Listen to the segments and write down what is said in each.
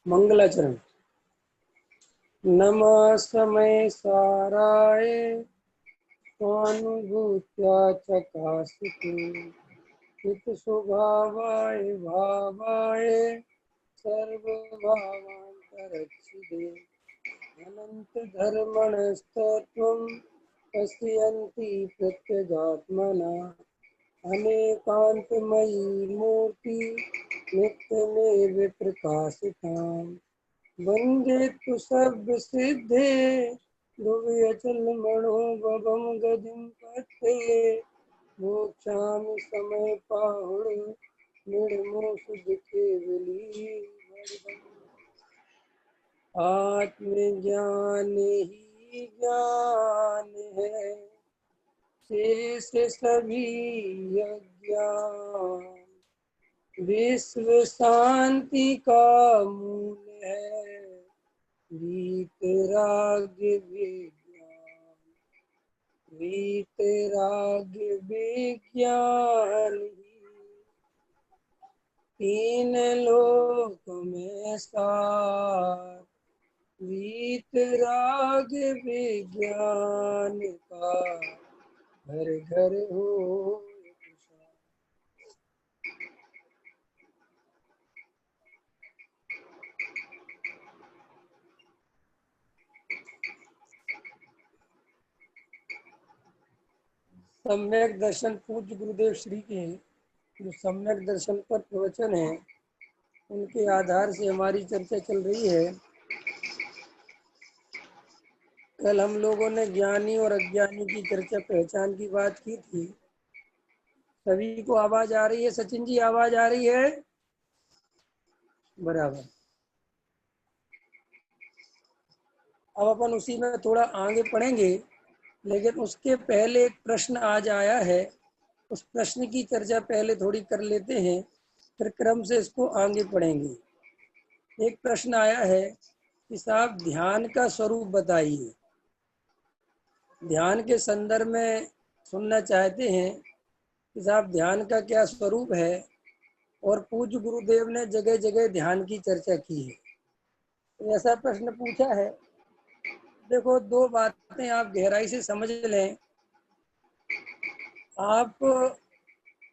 मंगलाचरण। नमः समय साराय स्वानुभूत्या चकासिते चित स्वभावाय भावाय सर्वभावान्तरच्छिदे अनंत धर्मणस्तत्वं पश्यन्ति प्रत्यगात्मना अनेकान्तमयी मूर्ति नित्यमेव प्रकाशिताम् वन्दे तु सर्वसिद्धे भुवि अचलमणोभवं गतिं पथे मोक्षामि समय पाहुर निर्मोष दुखे विली आत्मज्ञान ही ज्ञान है शेष सभी अज्ञान विश्व शांति का मूल है वीतराग विज्ञान वीतराग विज्ञान तीन लोक में सार वीतराग विज्ञान का घर घर हो। सम्यक दर्शन पूज्य गुरुदेव श्री के जो सम्यक दर्शन पर प्रवचन है उनके आधार से हमारी चर्चा चल रही है। कल हम लोगों ने ज्ञानी और अज्ञानी की चर्चा पहचान की बात की थी। सभी को आवाज आ रही है? सचिन जी आवाज आ रही है? बराबर। अब अपन उसी में थोड़ा आगे पढ़ेंगे, लेकिन उसके पहले एक प्रश्न आज आया है, उस प्रश्न की चर्चा पहले थोड़ी कर लेते हैं, फिर क्रम से इसको आगे पढ़ेंगे। एक प्रश्न आया है कि साहब ध्यान का स्वरूप बताइए। ध्यान के संदर्भ में सुनना चाहते हैं कि साहब ध्यान का क्या स्वरूप है, और पूज्य गुरुदेव ने जगह जगह ध्यान की चर्चा की है। तो ऐसा प्रश्न पूछा है। देखो, दो बातें आप गहराई से समझ लें। आप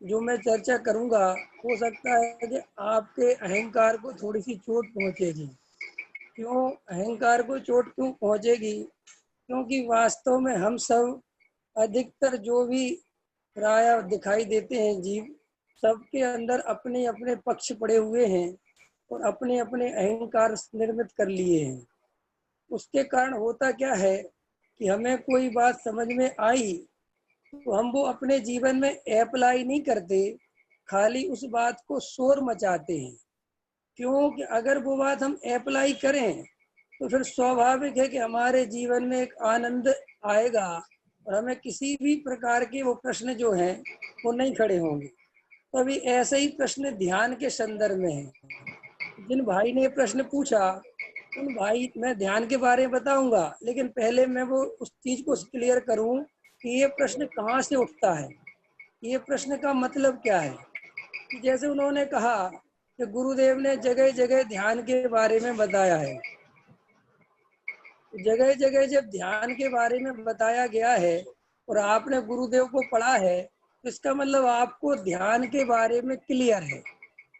जो मैं चर्चा करूंगा हो सकता है कि आपके अहंकार को थोड़ी सी चोट पहुंचेगी। क्यों अहंकार को चोट क्यों पहुंचेगी? क्योंकि वास्तव में हम सब अधिकतर जो भी प्राय दिखाई देते हैं जीव, सबके अंदर अपने अपने पक्ष पड़े हुए हैं और अपने अपने अहंकार निर्मित कर लिए हैं। उसके कारण होता क्या है कि हमें कोई बात समझ में आई तो हम वो अपने जीवन में अप्लाई नहीं करते, खाली उस बात को शोर मचाते हैं। क्योंकि अगर वो बात हम अप्लाई करें तो फिर स्वाभाविक है कि हमारे जीवन में एक आनंद आएगा और हमें किसी भी प्रकार के वो प्रश्न जो हैं वो नहीं खड़े होंगे। तो अभी ऐसे ही प्रश्न ध्यान के संदर्भ में है। जिन भाई ने प्रश्न पूछा उन भाई मैं ध्यान के बारे में बताऊंगा, लेकिन पहले मैं वो उस चीज को क्लियर करूं कि ये प्रश्न कहाँ से उठता है, ये प्रश्न का मतलब क्या है। कि जैसे उन्होंने कहा कि गुरुदेव ने जगह जगह ध्यान के बारे में बताया है। जगह जगह जब ध्यान के बारे में बताया गया है और आपने गुरुदेव को पढ़ा है, तो इसका मतलब आपको ध्यान के बारे में क्लियर है,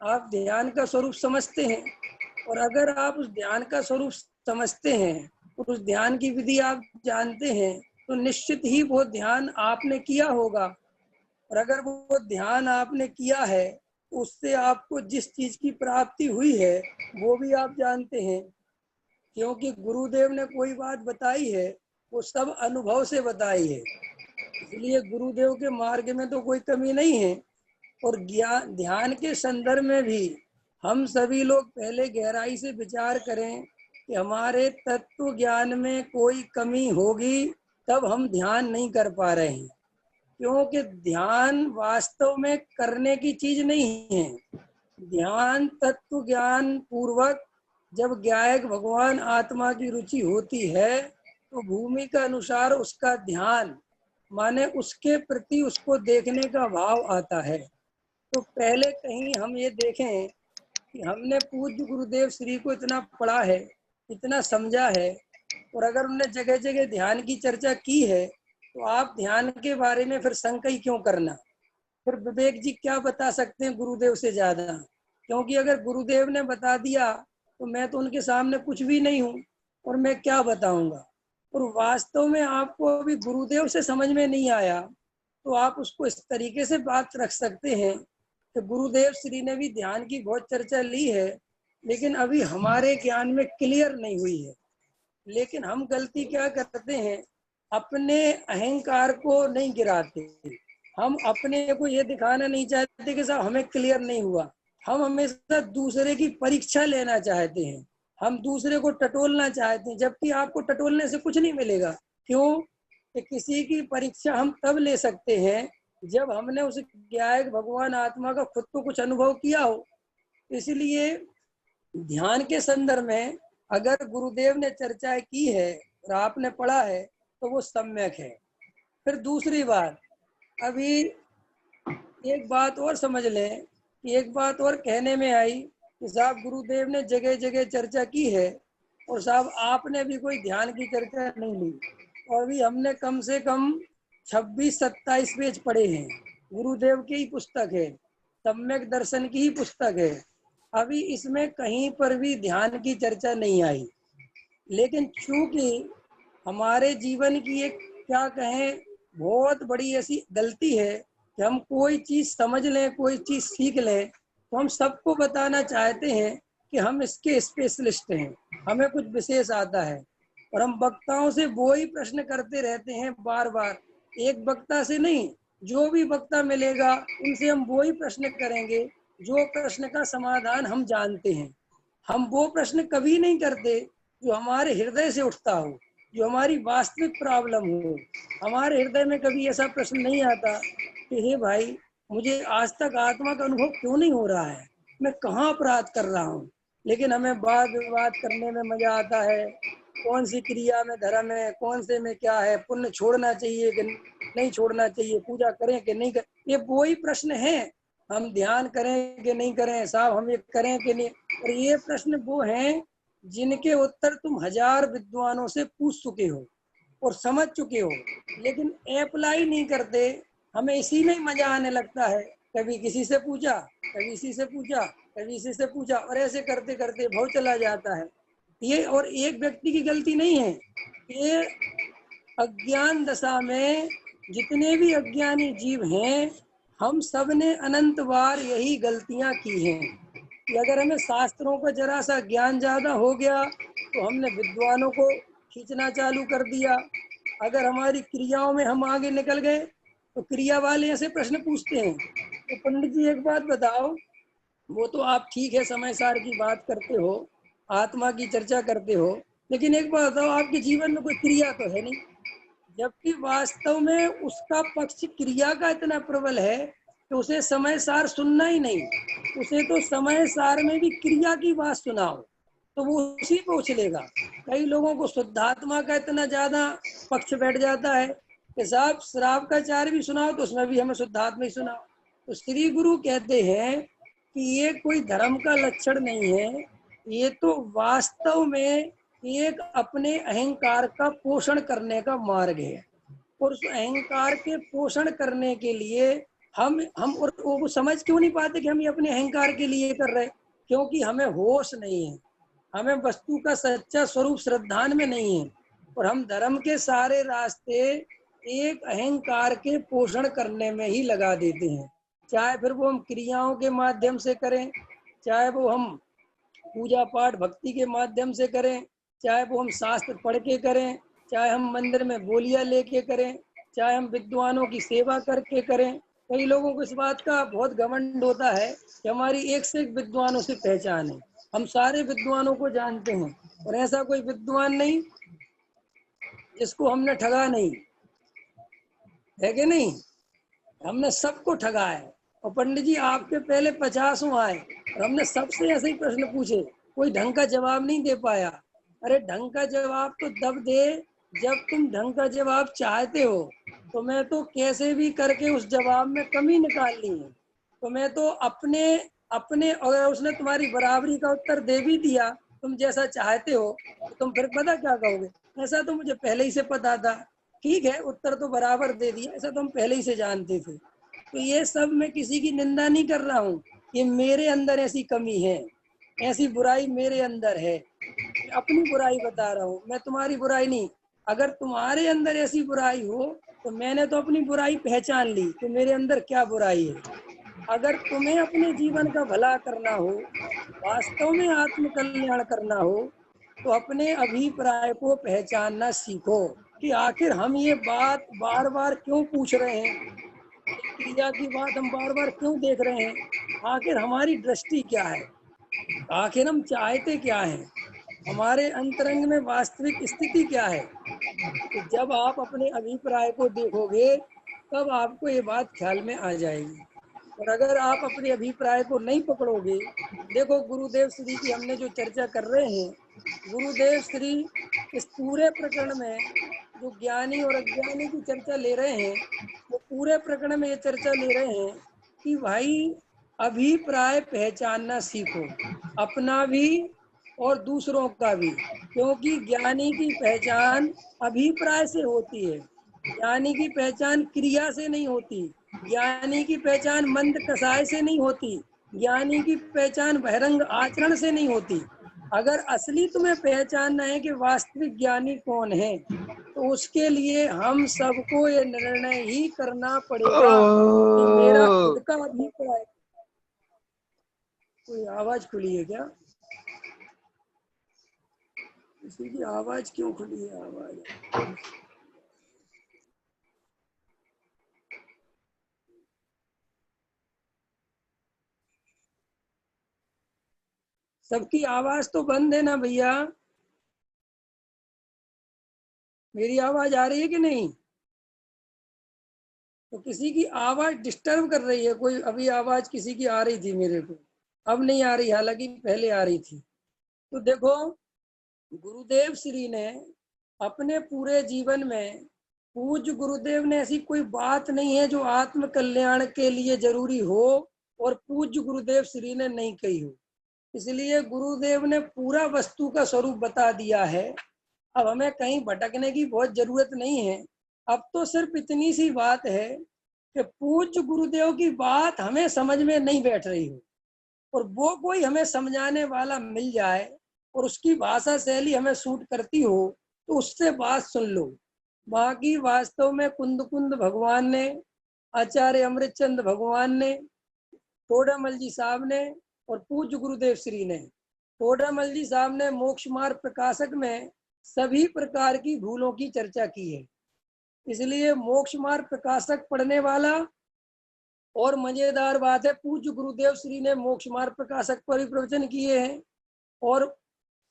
आप ध्यान का स्वरूप समझते हैं। और अगर आप उस ध्यान का स्वरूप समझते हैं और उस ध्यान की विधि आप जानते हैं तो निश्चित ही वो ध्यान आपने किया होगा। और अगर वो ध्यान आपने किया है तो उससे आपको जिस चीज की प्राप्ति हुई है वो भी आप जानते हैं। क्योंकि गुरुदेव ने कोई बात बताई है वो सब अनुभव से बताई है, इसलिए गुरुदेव के मार्ग में तो कोई कमी नहीं है। और ज्ञान ध्यान के संदर्भ में भी हम सभी लोग पहले गहराई से विचार करें कि हमारे तत्व ज्ञान में कोई कमी होगी तब हम ध्यान नहीं कर पा रहे हैं। क्योंकि ध्यान वास्तव में करने की चीज नहीं है। ध्यान तत्व ज्ञान पूर्वक जब ज्ञायक भगवान आत्मा की रुचि होती है तो भूमि का अनुसार उसका ध्यान माने उसके प्रति उसको देखने का भाव आता है। तो पहले कहीं हम ये देखें कि हमने पूज्य गुरुदेव श्री को इतना पढ़ा है, इतना समझा है, और अगर उन्होंने जगह जगह ध्यान की चर्चा की है, तो आप ध्यान के बारे में फिर शंका ही क्यों करना? फिर विवेक जी क्या बता सकते हैं गुरुदेव से ज्यादा? क्योंकि अगर गुरुदेव ने बता दिया तो मैं तो उनके सामने कुछ भी नहीं हूँ, और मैं क्या बताऊंगा। और वास्तव में आपको अभी गुरुदेव से समझ में नहीं आया, तो आप उसको इस तरीके से बात रख सकते हैं कि गुरुदेव श्री ने भी ध्यान की बहुत चर्चा ली है, लेकिन अभी हमारे ज्ञान में क्लियर नहीं हुई है। लेकिन हम गलती क्या करते हैं, अपने अहंकार को नहीं गिराते, हम अपने को ये दिखाना नहीं चाहते कि साहब हमें क्लियर नहीं हुआ। हम हमेशा दूसरे की परीक्षा लेना चाहते हैं, हम दूसरे को टटोलना चाहते हैं, जबकि आपको टटोलने से कुछ नहीं मिलेगा। क्यों? कि किसी की परीक्षा हम तब ले सकते हैं जब हमने उस ज्ञायक भगवान आत्मा का खुद को कुछ अनुभव किया हो। इसलिए ध्यान के संदर्भ में अगर गुरुदेव ने चर्चा की है और आपने पढ़ा है तो वो सम्यक है। फिर दूसरी बात, अभी एक बात और समझ लें कि एक बात और कहने में आई कि साहब गुरुदेव ने जगह जगह चर्चा की है, और साहब आपने भी कोई ध्यान की चर्चा नहीं ली, और अभी हमने कम से कम 26-27 पेज पढ़े हैं। गुरुदेव की ही पुस्तक है, सम्यक दर्शन की ही पुस्तक है, अभी इसमें कहीं पर भी ध्यान की चर्चा नहीं आई। लेकिन चूंकि हमारे जीवन की एक क्या कहें बहुत बड़ी ऐसी गलती है कि हम कोई चीज समझ लें, कोई चीज सीख लें, तो हम सबको बताना चाहते हैं कि हम इसके स्पेशलिस्ट हैं, हमें कुछ विशेष आता है, और हम वक्ताओं से वो ही प्रश्न करते रहते हैं बार बार। एक वक्ता से नहीं, जो भी वक्ता मिलेगा उनसे हम वो ही प्रश्न करेंगे जो प्रश्न का समाधान हम जानते हैं। हम वो प्रश्न कभी नहीं करते जो हमारे हृदय से उठता हो, जो हमारी वास्तविक प्रॉब्लम हो। हमारे हृदय में कभी ऐसा प्रश्न नहीं आता कि हे भाई, मुझे आज तक आत्मा का अनुभव क्यों नहीं हो रहा है, मैं कहाँ अपराध कर रहा हूँ। लेकिन हमें वाद विवाद करने में मजा आता है, कौन सी क्रिया में धर्म है, कौन से में क्या है, पुण्य छोड़ना चाहिए कि नहीं छोड़ना चाहिए, पूजा करें कि नहीं करें, ये वही प्रश्न है। हम ध्यान करें कि नहीं करें, साहब हम ये करें कि नहीं। और ये प्रश्न वो हैं जिनके उत्तर तुम 1000 विद्वानों से पूछ चुके हो और समझ चुके हो, लेकिन अप्लाई नहीं करते। हमें इसी में मजा आने लगता है, कभी किसी से पूछा, कभी इसी से पूछा, कभी इसी से पूछा, और ऐसे करते करते भाव चला जाता है। ये और एक व्यक्ति की गलती नहीं है, ये अज्ञान दशा में जितने भी अज्ञानी जीव हैं, हम सब ने अनंत बार यही गलतियां की हैं कि अगर हमें शास्त्रों का जरा सा ज्ञान ज्यादा हो गया तो हमने विद्वानों को खींचना चालू कर दिया। अगर हमारी क्रियाओं में हम आगे निकल गए तो क्रिया वाले ऐसे प्रश्न पूछते हैं। तो पंडित जी एक बात बताओ, वो तो आप ठीक है समय सार की बात करते हो, आत्मा की चर्चा करते हो, लेकिन एक बात बताओ, आपके जीवन में कोई क्रिया तो है नहीं, जबकि वास्तव में उसका पक्ष क्रिया का इतना प्रबल है कि उसे समय सार सुनना ही नहीं, उसे तो समय सार में भी क्रिया की बात सुनाओ तो वो उसी पे उछलेगा। कई लोगों को शुद्धात्मा का इतना ज्यादा पक्ष बैठ जाता है कि साहब श्राप का चार भी सुनाओ तो उसमें भी हमें शुद्धात्मा ही सुनाओ। तो श्री गुरु कहते हैं कि ये कोई धर्म का लक्षण नहीं है, ये तो वास्तव में एक अपने अहंकार का पोषण करने का मार्ग है। और उस अहंकार के पोषण करने के लिए हम और वो समझ क्यों नहीं पाते कि हम ये अपने अहंकार के लिए कर रहे हैं? क्योंकि हमें होश नहीं है, हमें वस्तु का सच्चा स्वरूप श्रद्धान में नहीं है, और हम धर्म के सारे रास्ते एक अहंकार के पोषण करने में ही लगा देते हैं। चाहे फिर वो हम क्रियाओं के माध्यम से करें, चाहे वो हम पूजा पाठ भक्ति के माध्यम से करें, चाहे वो हम शास्त्र पढ़ के करें, चाहे हम मंदिर में बोलियां लेके करें, चाहे हम विद्वानों की सेवा करके करें। कई लोगों को इस बात का बहुत घमंड होता है कि हमारी एक से एक विद्वानों से पहचान है, हम सारे विद्वानों को जानते हैं, और ऐसा कोई विद्वान नहीं जिसको हमने ठगा नहीं है कि नहीं, हमने सबको ठगा है। और पंडित जी आपके पहले 50 आए और हमने सबसे ऐसे ही प्रश्न पूछे, कोई ढंग का जवाब नहीं दे पाया। अरे ढंग का जवाब तो तब दे जब तुम ढंग का जवाब चाहते हो। तो मैं तो कैसे भी करके उस जवाब में कमी निकालनी है, तो मैं तो अपने अपने, अगर उसने तुम्हारी बराबरी का उत्तर दे भी दिया, तुम जैसा चाहते हो, तो तुम फिर पता क्या कहोगे, ऐसा तो मुझे पहले ही से पता था। ठीक है, उत्तर तो बराबर दे दिया, ऐसा तो हम पहले ही से जानते थे। तो ये सब मैं किसी की निंदा नहीं कर रहा हूँ, ये मेरे अंदर ऐसी कमी है, ऐसी बुराई मेरे अंदर है, मैं अपनी बुराई बता रहा हूँ, मैं तुम्हारी बुराई नहीं। अगर तुम्हारे अंदर ऐसी बुराई हो, तो मैंने तो अपनी बुराई पहचान ली कि मेरे अंदर क्या बुराई है। अगर तुम्हें अपने जीवन का भला करना हो, वास्तव में आत्म कल्याण करना हो, तो अपने अभिप्राय को पहचानना सीखो कि आखिर हम ये बात बार बार क्यों पूछ रहे हैं, ये क्रिया की बात हम बार बार क्यों देख रहे हैं, आखिर हमारी दृष्टि क्या है, आखिर हम चाहते क्या हैं, हमारे अंतरंग में वास्तविक स्थिति क्या है। तो जब आप अपने अभिप्राय को देखोगे, तब आपको ये बात ख्याल में आ जाएगी। और अगर आप अपने अभिप्राय को नहीं पकड़ोगे, देखो गुरुदेव श्री की हमने जो चर्चा कर रहे हैं, गुरुदेव श्री इस पूरे प्रकरण में जो ज्ञानी और अज्ञानी की चर्चा ले रहे हैं, वो पूरे प्रकरण में ये चर्चा ले रहे हैं कि भाई अभिप्राय पहचानना सीखो, अपना भी और दूसरों का भी। क्योंकि ज्ञानी की पहचान अभिप्राय से होती है, ज्ञानी की पहचान क्रिया से नहीं होती, ज्ञानी की पहचान मंद कसाय से नहीं होती, ज्ञानी की पहचान बहिरंग आचरण से नहीं होती। अगर असली तुम्हें पहचानना है कि वास्तविक ज्ञानी कौन है, तो उसके लिए हम सबको ये निर्णय ही करना पड़ेगा कि मेरा खुद का अभिप्राय। कोई आवाज खुली है क्या? किसी की आवाज क्यों खुली है? आवाज सबकी आवाज तो बंद है ना भैया? मेरी आवाज आ रही है कि नहीं? तो किसी की आवाज डिस्टर्ब कर रही है कोई। अभी आवाज किसी की आ रही थी मेरे को, अब नहीं आ रही, हालांकि पहले आ रही थी। तो देखो, गुरुदेव श्री ने अपने पूरे जीवन में, पूज्य गुरुदेव ने, ऐसी कोई बात नहीं है जो आत्म कल्याण के लिए जरूरी हो और पूज्य गुरुदेव श्री ने नहीं कही हो। इसलिए गुरुदेव ने पूरा वस्तु का स्वरूप बता दिया है। अब हमें कहीं भटकने की बहुत जरूरत नहीं है। अब तो सिर्फ इतनी सी बात है कि पूज्य गुरुदेव की बात हमें समझ में नहीं बैठ रही हो, और वो कोई हमें समझाने वाला मिल जाए और उसकी भाषा शैली हमें सूट करती हो, तो उससे बात सुन लो। बाकी वास्तव में कुंद कुंद भगवान ने, आचार्य अमृतचंद भगवान ने, तोडामल जी साहब ने और पूज्य गुरुदेव श्री ने, तोडामल जी साहब ने मोक्ष मार्ग प्रकाशक में सभी प्रकार की भूलों की चर्चा की है। इसलिए मोक्ष मार्ग प्रकाशक पढ़ने वाला, और मजेदार बात है, पूज्य गुरुदेव श्री ने मोक्ष मार्ग प्रकाशक पर भी प्रवचन किए हैं और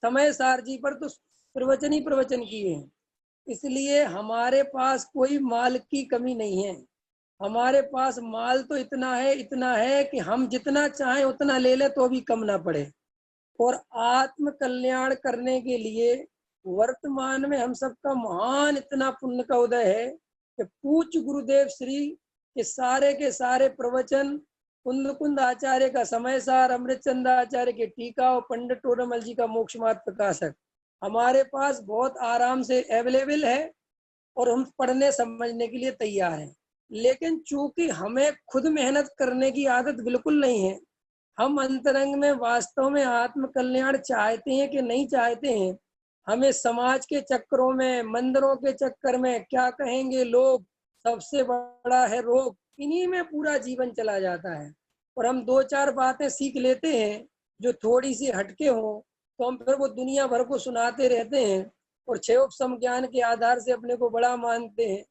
समय सार जी पर तो प्रवचन ही प्रवचन किए हैं। इसलिए हमारे पास कोई माल की कमी नहीं है। हमारे पास माल तो इतना है कि हम जितना चाहें उतना ले लें तो भी कम ना पड़े। और आत्म कल्याण करने के लिए वर्तमान में हम सबका महान इतना पुण्य का उदय है कि पूज्य गुरुदेव श्री के सारे प्रवचन, कुंद कुंद आचार्य का समय सार, अमृतचंद आचार्य के टीका और पंडित टोडामल जी का मोक्ष मार्ग प्रकाशक हमारे पास बहुत आराम से अवेलेबल है और हम पढ़ने समझने के लिए तैयार हैं। लेकिन चूंकि हमें खुद मेहनत करने की आदत बिल्कुल नहीं है, हम अंतरंग में वास्तव में आत्म कल्याण चाहते हैं कि नहीं चाहते हैं, हमें समाज के चक्करों में, मंदिरों के चक्कर में, क्या कहेंगे लोग, सबसे बड़ा है रोग, इन्हीं में पूरा जीवन चला जाता है। और हम दो चार बातें सीख लेते हैं जो थोड़ी सी हटके हों, तो हम फिर वो दुनिया भर को सुनाते रहते हैं और क्षयोपम ज्ञान के आधार से अपने को बड़ा मानते हैं।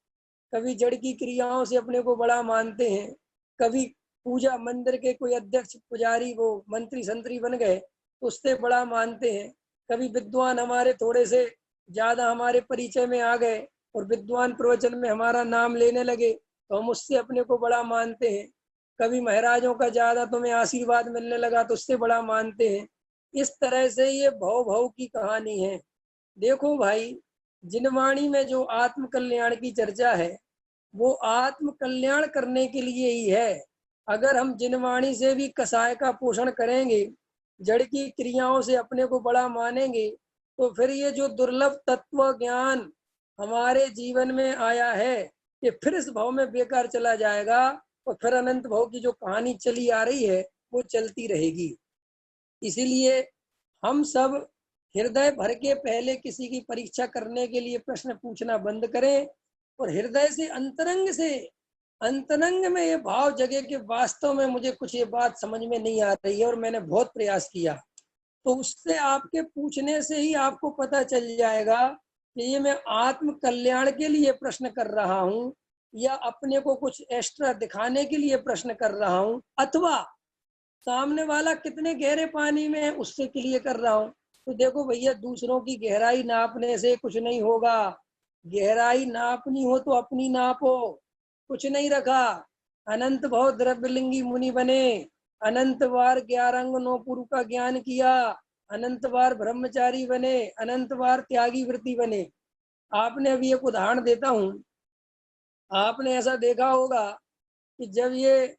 कभी जड़ की क्रियाओं से अपने को बड़ा मानते हैं, कभी पूजा मंदिर के कोई अध्यक्ष पुजारी वो मंत्री संतरी बन गए तो उससे बड़ा मानते हैं। कभी विद्वान हमारे थोड़े से ज्यादा हमारे परिचय में आ गए और विद्वान प्रवचन में हमारा नाम लेने लगे तो हम उससे अपने को बड़ा मानते हैं। कभी महाराजों का ज्यादा तुम्हें आशीर्वाद मिलने लगा तो उससे बड़ा मानते हैं। इस तरह से ये भव भव की कहानी है। देखो भाई, जिनवाणी में जो आत्म कल्याण की चर्चा है वो आत्म कल्याण करने के लिए ही है। अगर हम जिनवाणी से भी कसाय का पोषण करेंगे, जड़ की क्रियाओं से अपने को बड़ा मानेंगे, तो फिर ये जो दुर्लभ तत्व ज्ञान हमारे जीवन में आया है, ये फिर इस भाव में बेकार चला जाएगा और फिर अनंत भाव की जो कहानी चली आ रही है वो चलती रहेगी। इसीलिए हम सब हृदय भर के पहले किसी की परीक्षा करने के लिए प्रश्न पूछना बंद करें और हृदय से अंतरंग में ये भाव जगे कि वास्तव में मुझे कुछ ये बात समझ में नहीं आ रही है और मैंने बहुत प्रयास किया। तो उससे आपके पूछने से ही आपको पता चल जाएगा कि ये मैं आत्म कल्याण के लिए प्रश्न कर रहा हूँ या अपने को कुछ एक्स्ट्रा दिखाने के लिए प्रश्न कर रहा हूँ, अथवा सामने वाला कितने गहरे पानी में है उससे क्लियर कर रहा हूँ। तो देखो भैया, दूसरों की गहराई नापने से कुछ नहीं होगा। गहराई नापनी हो तो अपनी नापो। कुछ नहीं रखा, अनंत भाव द्रव्यलिंगी मुनि बने, अनंत बार 11 अंग 9 पूर्व का ज्ञान किया, अनंत बार ब्रह्मचारी बने, अनंत बार त्यागी वृत्ति बने। आपने अभी एक उदाहरण देता हूँ, आपने ऐसा देखा होगा कि जब ये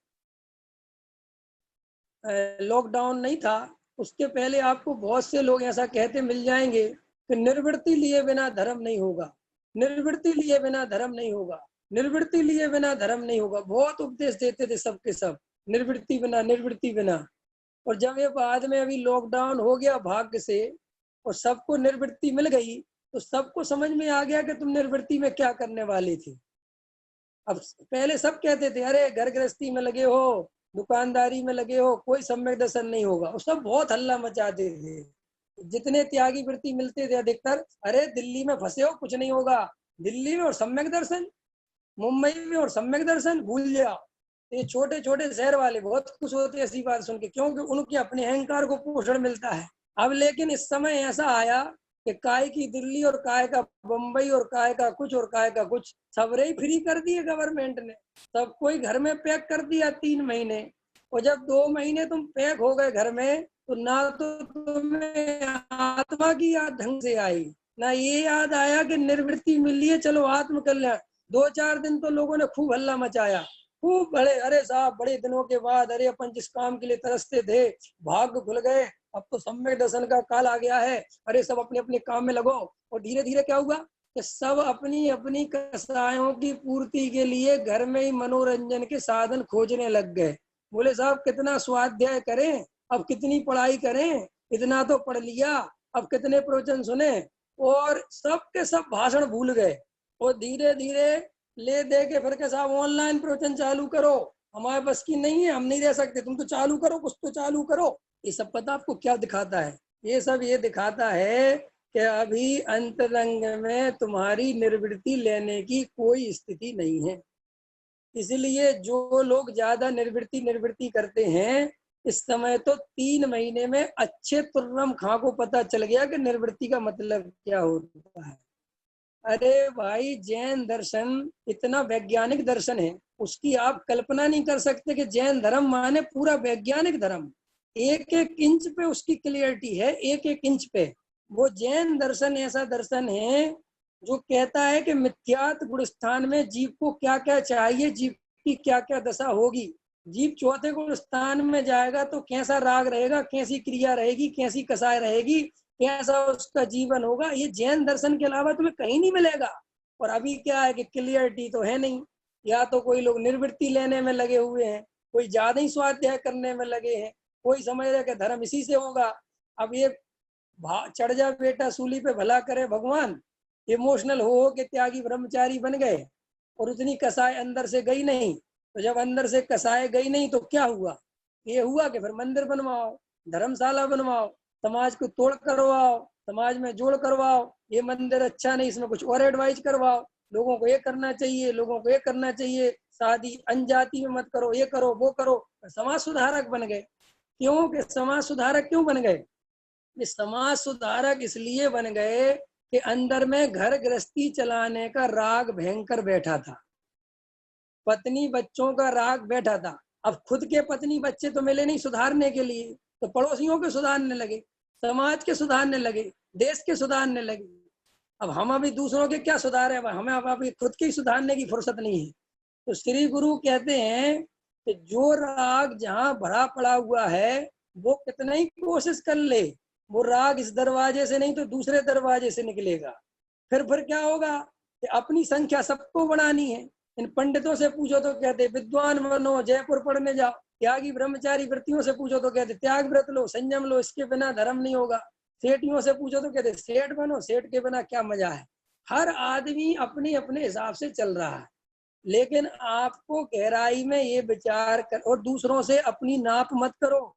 लॉकडाउन नहीं था उसके पहले आपको बहुत से लोग ऐसा कहते मिल जाएंगे कि निर्वृत्ति लिए बिना धर्म नहीं होगा, निर्वृत्ति लिए बिना धर्म नहीं होगा, निर्वृत्ति लिए बिना धर्म नहीं होगा। बहुत उपदेश देते थे सबके सब, निर्वृत्ति बिना, निर्वृत्ति बिना। और जब ये बाद में अभी लॉकडाउन हो गया भाग्य से और सबको निर्वृत्ति मिल गई, तो सबको समझ में आ गया कि तुम निर्वृत्ति में क्या करने वाले थे। अब पहले सब कहते थे अरे घर गृहस्थी में लगे हो, दुकानदारी में लगे हो, कोई सम्यक दर्शन नहीं होगा, और सब बहुत हल्ला मचाते थे। जितने त्यागी वृत्ति मिलते थे अधिकतर, अरे दिल्ली में फंसे हो कुछ नहीं होगा, दिल्ली में और सम्यक दर्शन, मुंबई में और सम्यक दर्शन भूल जाओ। ये छोटे छोटे शहर वाले बहुत खुश होते ऐसी बात सुन के, क्योंकि उनके अपने अहंकार को पोषण मिलता है। अब लेकिन इस समय ऐसा आया कि काय की दिल्ली और काय का बम्बई और काय का कुछ और काय का कुछ, सबरे ही फ्री कर दिए गवर्नमेंट ने, सब कोई घर में पैक कर दिया 3 महीने। और जब 2 महीने तुम पैक हो गए घर में, तो ना तो तुम्हें आत्मा की याद ढंग से आई, ना ये याद आया कि निर्वृत्ति मिली है, चलो आत्म कल्याण। 2-4 दिन तो लोगों ने खूब हल्ला मचाया, खूब बड़े, अरे साहब बड़े दिनों के बाद, अरे अपन जिस काम के लिए तरसते थे भाग्य खुल गए, अब तो सम्यक दर्शन का काल आ गया है, अरे सब अपने अपने काम में लगो। और धीरे धीरे क्या हुआ कि सब अपनी अपनी कसायों की पूर्ति के लिए घर में ही मनोरंजन के साधन खोजने लग गए। बोले साहब कितना स्वाध्याय करें, अब कितनी पढ़ाई करें, इतना तो पढ़ लिया, अब कितने प्रवचन सुने, और सब के सब भाषण भूल गए। और धीरे धीरे ले दे के फिर के साहब ऑनलाइन प्रवचन चालू करो, हमारे बस की नहीं है, हम नहीं रह सकते, तुम तो चालू करो, कुछ तो चालू करो। ये सब पता आपको क्या दिखाता है? ये सब ये दिखाता है कि अभी अंतरंग में तुम्हारी निर्वृत्ति लेने की कोई स्थिति नहीं है। इसलिए जो लोग ज्यादा निर्वृत्ति निर्वृत्ति करते हैं, इस समय तो 3 महीने में अच्छे तुर्रम खां को पता चल गया कि निर्वृत्ति का मतलब क्या होता है। अरे भाई, जैन दर्शन इतना वैज्ञानिक दर्शन है, उसकी आप कल्पना नहीं कर सकते कि जैन धर्म माने पूरा वैज्ञानिक धर्म, एक एक इंच पे उसकी क्लियरिटी है, एक एक इंच पे। वो जैन दर्शन ऐसा दर्शन है जो कहता है कि मिथ्यात गुण स्थान में जीव को क्या क्या चाहिए, जीव की क्या क्या दशा होगी, जीव चौथे गुण स्थान में जाएगा तो कैसा राग रहेगा, कैसी क्रिया रहेगी, कैसी कसाय रहेगी, कैसा उसका जीवन होगा, ये जैन दर्शन के अलावा तुम्हें कहीं नहीं मिलेगा। और अभी क्या है कि क्लियरिटी तो है नहीं, या तो कोई लोग निर्वृत्ति लेने में लगे हुए हैं, कोई ज्यादा ही स्वाध्याय करने में लगे हैं, कोई समझ रहे कि धर्म इसी से होगा। अब ये चढ़ जा बेटा सूली पे भला करे भगवान, इमोशनल हो के त्यागी ब्रह्मचारी बन गए और उतनी कसाय अंदर से गई नहीं। तो जब अंदर से कसाय गई नहीं तो क्या हुआ? ये हुआ कि फिर मंदिर बनवाओ, धर्मशाला बनवाओ, समाज को तोड़ करवाओ, समाज में जोड़ करवाओ, ये मंदिर अच्छा नहीं, इसमें कुछ और एडवाइज करवाओ, लोगों को ये करना चाहिए, लोगों को ये करना चाहिए, शादी अनजाति में मत करो, ये करो वो करो। समाज सुधारक बन गए। क्यों कि समाज सुधारक क्यों बन गए? ये समाज सुधारक इसलिए बन गए कि अंदर में घर गृहस्थी चलाने का राग भयंकर बैठा था, पत्नी बच्चों का राग बैठा था। अब खुद के पत्नी बच्चे तो मिले नहीं सुधारने के लिए, तो पड़ोसियों के सुधारने लगे, समाज के सुधारने लगे, देश के सुधारने लगे। अब हम अभी दूसरों के क्या सुधार है, हमें अब अभी खुद के ही सुधारने की फुर्सत नहीं है। तो श्री गुरु कहते हैं कि जो राग जहाँ भरा पड़ा हुआ है वो कितना ही कोशिश कर ले, वो राग इस दरवाजे से नहीं तो दूसरे दरवाजे से निकलेगा। फिर क्या होगा कि अपनी संख्या सबको बढ़ानी है। इन पंडितों से पूछो तो कहते विद्वान बनो, जयपुर पढ़ने जाओ। त्यागी ब्रह्मचारी व्रतियों से पूछो तो कहते त्याग व्रत लो, संयम लो, इसके बिना धर्म नहीं होगा। सेठियों से पूछो तो कहते सेठ बनो, सेठ के बिना क्या मजा है। हर आदमी अपने अपने हिसाब से चल रहा है, लेकिन आपको गहराई में ये विचार कर, और दूसरों से अपनी नाप मत करो,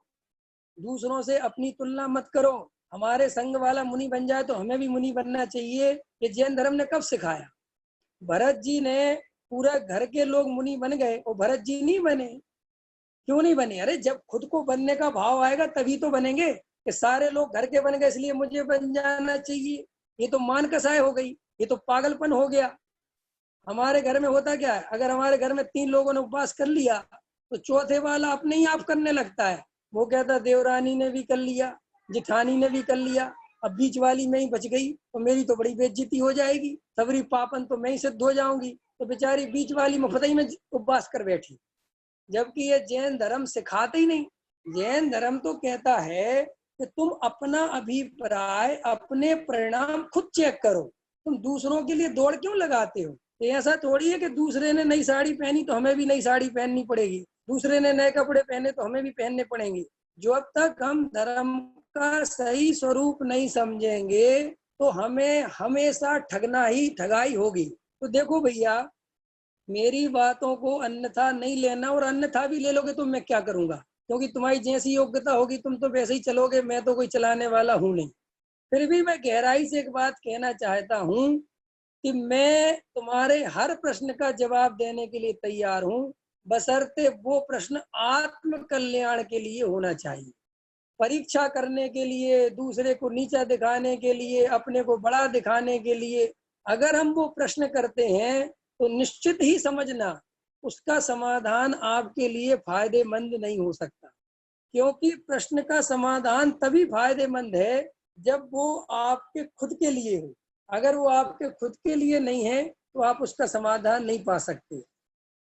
दूसरों से अपनी तुलना मत करो। हमारे संग वाला मुनि बन जाए तो हमें भी मुनि बनना चाहिए। ये जैन धर्म ने कब सिखाया? भरत जी ने, पूरा घर के लोग मुनि बन गए और भरत जी नहीं बने। क्यों नहीं बने? अरे जब खुद को बनने का भाव आएगा तभी तो बनेंगे, कि सारे लोग घर के बन गए इसलिए मुझे बन जाना चाहिए। ये तो मान कसाई हो गई, ये तो पागलपन हो गया। हमारे घर में होता क्या है, अगर हमारे घर में 3 लोगों ने उपवास कर लिया तो चौथे वाला अपने ही आप करने लगता है। वो कहता देवरानी ने भी कर लिया, जिठानी ने भी कर लिया, अब बीच वाली में ही बच गई तो मेरी तो बड़ी बेइज्जती हो जाएगी, सबरी पापन तो मैं ही सिद्ध हो जाऊंगी। तो बेचारी बीच वाली मुफ्तई में उपवास कर बैठी, जबकि ये जैन धर्म सिखाते ही नहीं। जैन धर्म तो कहता है कि तुम अपना अभिप्राय, अपने परिणाम खुद चेक करो, तुम दूसरों के लिए दौड़ क्यों लगाते हो। तो ऐसा थोड़ी है कि दूसरे ने नई साड़ी पहनी तो हमें भी नई साड़ी पहननी पड़ेगी, दूसरे ने नए कपड़े पहने तो हमें भी पहनने पड़ेंगे। जब तक हम धर्म का सही स्वरूप नहीं समझेंगे तो हमें हमेशा ठगाई होगी। तो देखो भैया, मेरी बातों को अन्यथा नहीं लेना, और अन्यथा भी ले लोगे तो मैं क्या करूंगा, क्योंकि तुम्हारी जैसी योग्यता होगी तुम तो वैसे ही चलोगे, मैं तो कोई चलाने वाला हूं नहीं। फिर भी मैं गहराई से एक बात कहना चाहता हूं कि मैं तुम्हारे हर प्रश्न का जवाब देने के लिए तैयार हूं, बशर्ते वो प्रश्न आत्म कल्याण के लिए होना चाहिए। परीक्षा करने के लिए, दूसरे को नीचा दिखाने के लिए, अपने को बड़ा दिखाने के लिए अगर हम वो प्रश्न करते हैं तो निश्चित ही समझना उसका समाधान आपके लिए फायदेमंद नहीं हो सकता। क्योंकि प्रश्न का समाधान तभी फायदेमंद है जब वो आपके खुद के लिए हो। अगर वो आपके खुद के लिए नहीं है तो आप उसका समाधान नहीं पा सकते।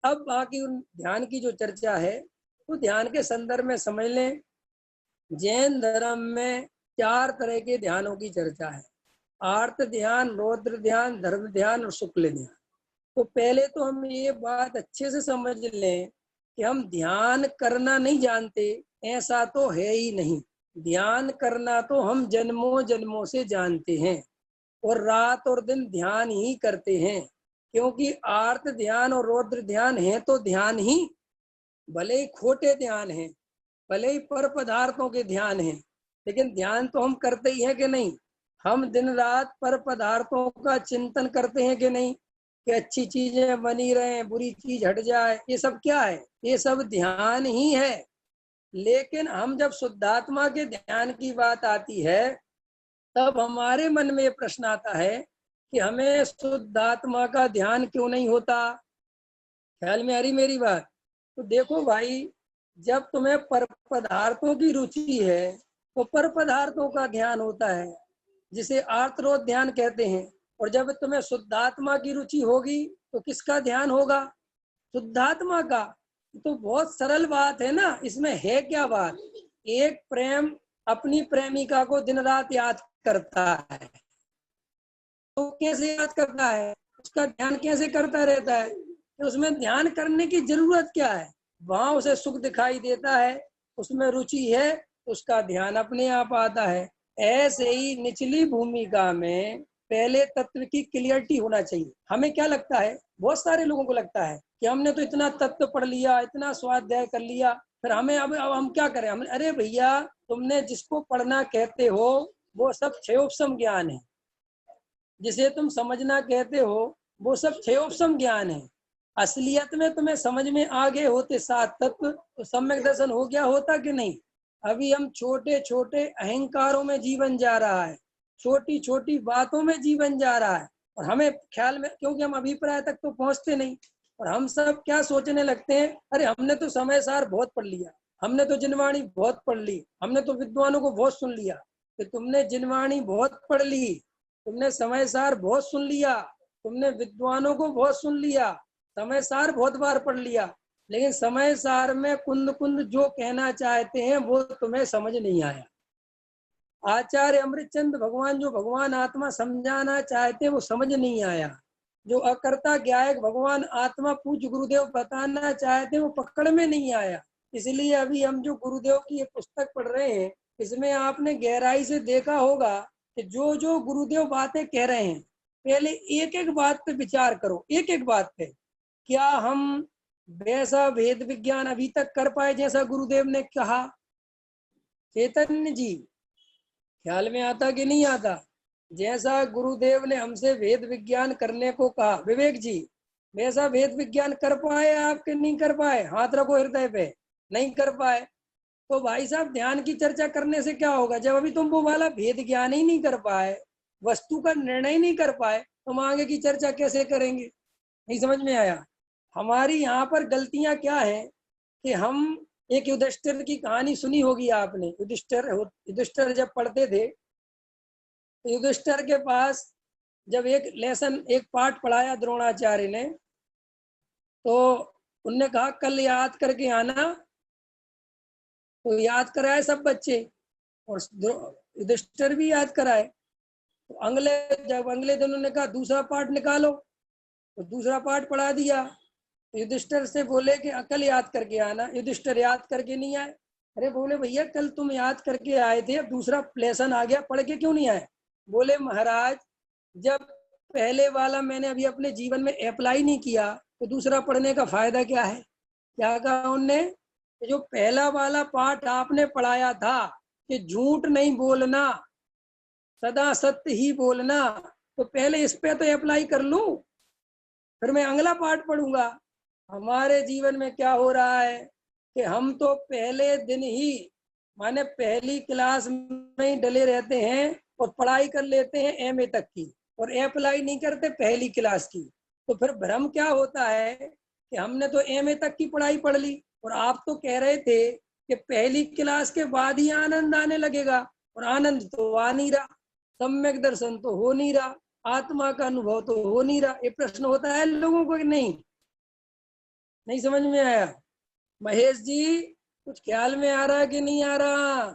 अब बाकी उन ध्यान की जो चर्चा है तो ध्यान के संदर्भ में समझ लें। जैन धर्म में 4 तरह के ध्यानों की चर्चा है, आर्त ध्यान, रौद्र ध्यान, धर्म ध्यान और शुक्ल ध्यान। तो पहले तो हम ये बात अच्छे से समझ लें कि हम ध्यान करना नहीं जानते, ऐसा तो है ही नहीं। ध्यान करना तो हम जन्मों जन्मों से जानते हैं और रात और दिन ध्यान ही करते हैं। क्योंकि आर्त ध्यान और रौद्र ध्यान है तो ध्यान ही, भले ही खोटे ध्यान है, भले ही पर पदार्थों के ध्यान है, लेकिन ध्यान तो हम करते ही हैं कि नहीं। हम दिन रात पर पदार्थों का चिंतन करते हैं कि नहीं, कि अच्छी चीजें बनी रहे, बुरी चीज हट जाए। ये सब क्या है? ये सब ध्यान ही है। लेकिन हम जब शुद्धात्मा के ध्यान की बात आती है तब हमारे मन में प्रश्न आता है कि हमें शुद्धात्मा का ध्यान क्यों नहीं होता। ख्याल में आ रही मेरी बात? तो देखो भाई, जब तुम्हें पर पदार्थों की रुचि है तो पर पदार्थों का ध्यान होता है, जिसे आर्तरोध ध्यान कहते हैं। और जब तुम्हें शुद्धात्मा की रुचि होगी तो किसका ध्यान होगा? शुद्धात्मा का। तो बहुत सरल बात है ना, इसमें है क्या बात? एक प्रेम अपनी प्रेमिका को दिन रात याद करता है, तो कैसे याद करता है, उसका ध्यान कैसे करता रहता है? तो उसमें ध्यान करने की जरूरत क्या है? वहां उसे सुख दिखाई देता है, उसमें रुचि है, उसका ध्यान अपने आप आता है। ऐसे ही निचली भूमिका में पहले तत्व की क्लियरिटी होना चाहिए। हमें क्या लगता है, बहुत सारे लोगों को लगता है कि हमने तो इतना तत्व पढ़ लिया, इतना स्वाध्याय कर लिया, फिर हमें अब हम क्या करें। हम, अरे भैया, तुमने जिसको पढ़ना कहते हो वो सब क्षयोपम ज्ञान है, जिसे तुम समझना कहते हो वो सब क्षयोपम ज्ञान है। असलियत में तुम्हें समझ में आ गए होते 7 तत्व तो सम्यक दर्शन हो गया होता कि नहीं। अभी हम छोटे छोटे अहंकारों में जीवन जा रहा है, छोटी छोटी बातों में जीवन जा रहा है, और हमें ख्याल में, क्योंकि हम अभिप्राय तक तो पहुंचते नहीं। और हम सब क्या सोचने लगते हैं, अरे हमने तो समय सार बहुत पढ़ लिया, हमने तो जिनवाणी बहुत पढ़ ली, हमने तो विद्वानों को बहुत सुन लिया। कि तुमने जिनवाणी बहुत पढ़ ली, तुमने समय सार बहुत सुन लिया, तुमने विद्वानों को बहुत सुन लिया, समय सार बहुत बार पढ़ लिया, लेकिन समय सार में कुंद कुंद जो कहना चाहते हैं वो तुम्हें समझ नहीं आया। आचार्य अमृतचंद भगवान जो भगवान आत्मा समझाना चाहते हैं वो समझ नहीं आया। जो अकर्ता ज्ञायक भगवान आत्मा पूज्य गुरुदेव बताना चाहते हैं वो पकड़ में नहीं आया। इसलिए अभी हम जो गुरुदेव की ये पुस्तक पढ़ रहे हैं, इसमें आपने गहराई से देखा होगा कि जो जो गुरुदेव बातें कह रहे हैं, पहले एक एक बात पे विचार करो, एक एक बात पे। क्या हम वैसा वेद विज्ञान अभी तक कर पाए जैसा गुरुदेव ने कहा? चैतन्य जी, ख्याल में आता कि नहीं आता? जैसा गुरुदेव ने हमसे वेद विज्ञान करने को कहा, विवेक जी, वैसा वेद विज्ञान कर पाए आप कि नहीं कर पाए? हाथ रखो हृदय पे। नहीं कर पाए तो भाई साहब ध्यान की चर्चा करने से क्या होगा? जब अभी तुम वो वाला भेद ज्ञान ही नहीं कर पाए, वस्तु का निर्णय नहीं कर पाए, तो आगे की चर्चा कैसे करेंगे? नहीं समझ में आया? हमारी यहाँ पर गलतियां क्या है कि हम, एक युधिष्ठिर की कहानी सुनी होगी आपने। युधिष्ठिर जब पढ़ते थे तो युधिष्ठिर के पास जब एक लेसन, एक पाठ पढ़ाया द्रोणाचार्य ने, तो उनने कहा कल याद करके आना। तो याद कराए सब बच्चे, और युधिष्ठिर भी याद कराए। तो अगले दिन उन्होंने कहा दूसरा पाठ निकालो, तो दूसरा पाठ पढ़ा दिया। युधिष्ठिर से बोले कि कल याद करके आना। युधिष्ठिर याद करके नहीं आए। अरे बोले भैया कल तुम याद करके आए थे, अब दूसरा लेसन आ गया, पढ़ के क्यों नहीं आए? बोले महाराज, जब पहले वाला मैंने अभी अपने जीवन में अप्लाई नहीं किया तो दूसरा पढ़ने का फायदा क्या है? क्या कहा उनने? जो पहला वाला पाठ आपने पढ़ाया था कि झूठ नहीं बोलना, सदा सत्य ही बोलना, तो पहले इस पे तो अप्लाई कर लूं, फिर मैं अगला पाठ पढ़ूंगा। हमारे जीवन में क्या हो रहा है कि हम तो पहले दिन ही, माने पहली क्लास में ही डले रहते हैं और पढ़ाई कर लेते हैं एमए तक की, और अप्लाई नहीं करते पहली क्लास की। तो फिर भ्रम क्या होता है कि हमने तो एमए तक की पढ़ाई पढ़ ली, और आप तो कह रहे थे कि पहली क्लास के बाद ही आनंद आने लगेगा, और आनंद तो आ नहीं रहा, सम्यक दर्शन तो हो नहीं रहा, आत्मा का अनुभव तो हो नहीं रहा। ये प्रश्न होता है लोगों को कि नहीं? नहीं समझ में आया? महेश जी, कुछ ख्याल में आ रहा है कि नहीं आ रहा?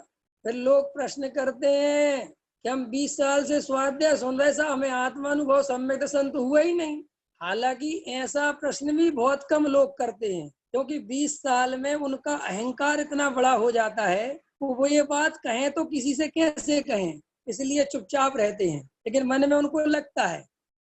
फिर लोग प्रश्न करते हैं कि हम 20 साल से स्वाध्याय सुन रहे, सा हमें आत्मानुभव सम्यक दर्शन तो हुआ ही नहीं। हालांकि ऐसा प्रश्न भी बहुत कम लोग करते हैं, क्योंकि 20 साल में उनका अहंकार इतना बड़ा हो जाता है, वो ये बात कहें तो किसी से कैसे कहें, इसलिए चुपचाप रहते हैं, लेकिन मन में उनको लगता है।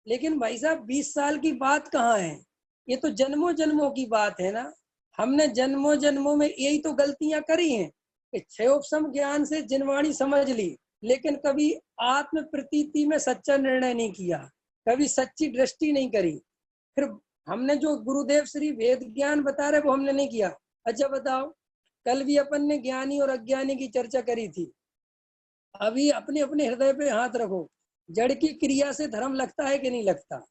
लेकिन भाई साहब 20 साल की बात कहाँ है? ये तो जन्मों जन्मों की बात है ना। हमने जन्मों जन्मों में यही तो गलतियां करी हैं कि क्षयोपम ज्ञान से जिनवाणी समझ ली, लेकिन कभी आत्म प्रतीति में सच्चा निर्णय नहीं किया, कभी सच्ची दृष्टि नहीं करी। फिर हमने जो गुरुदेव श्री वेद ज्ञान बता रहे वो हमने नहीं किया। अच्छा बताओ, कल भी अपन ने ज्ञानी और अज्ञानी की चर्चा करी थी। अभी अपने अपने हृदय पे हाथ रखो, जड़ की क्रिया से धर्म लगता है कि नहीं लगता?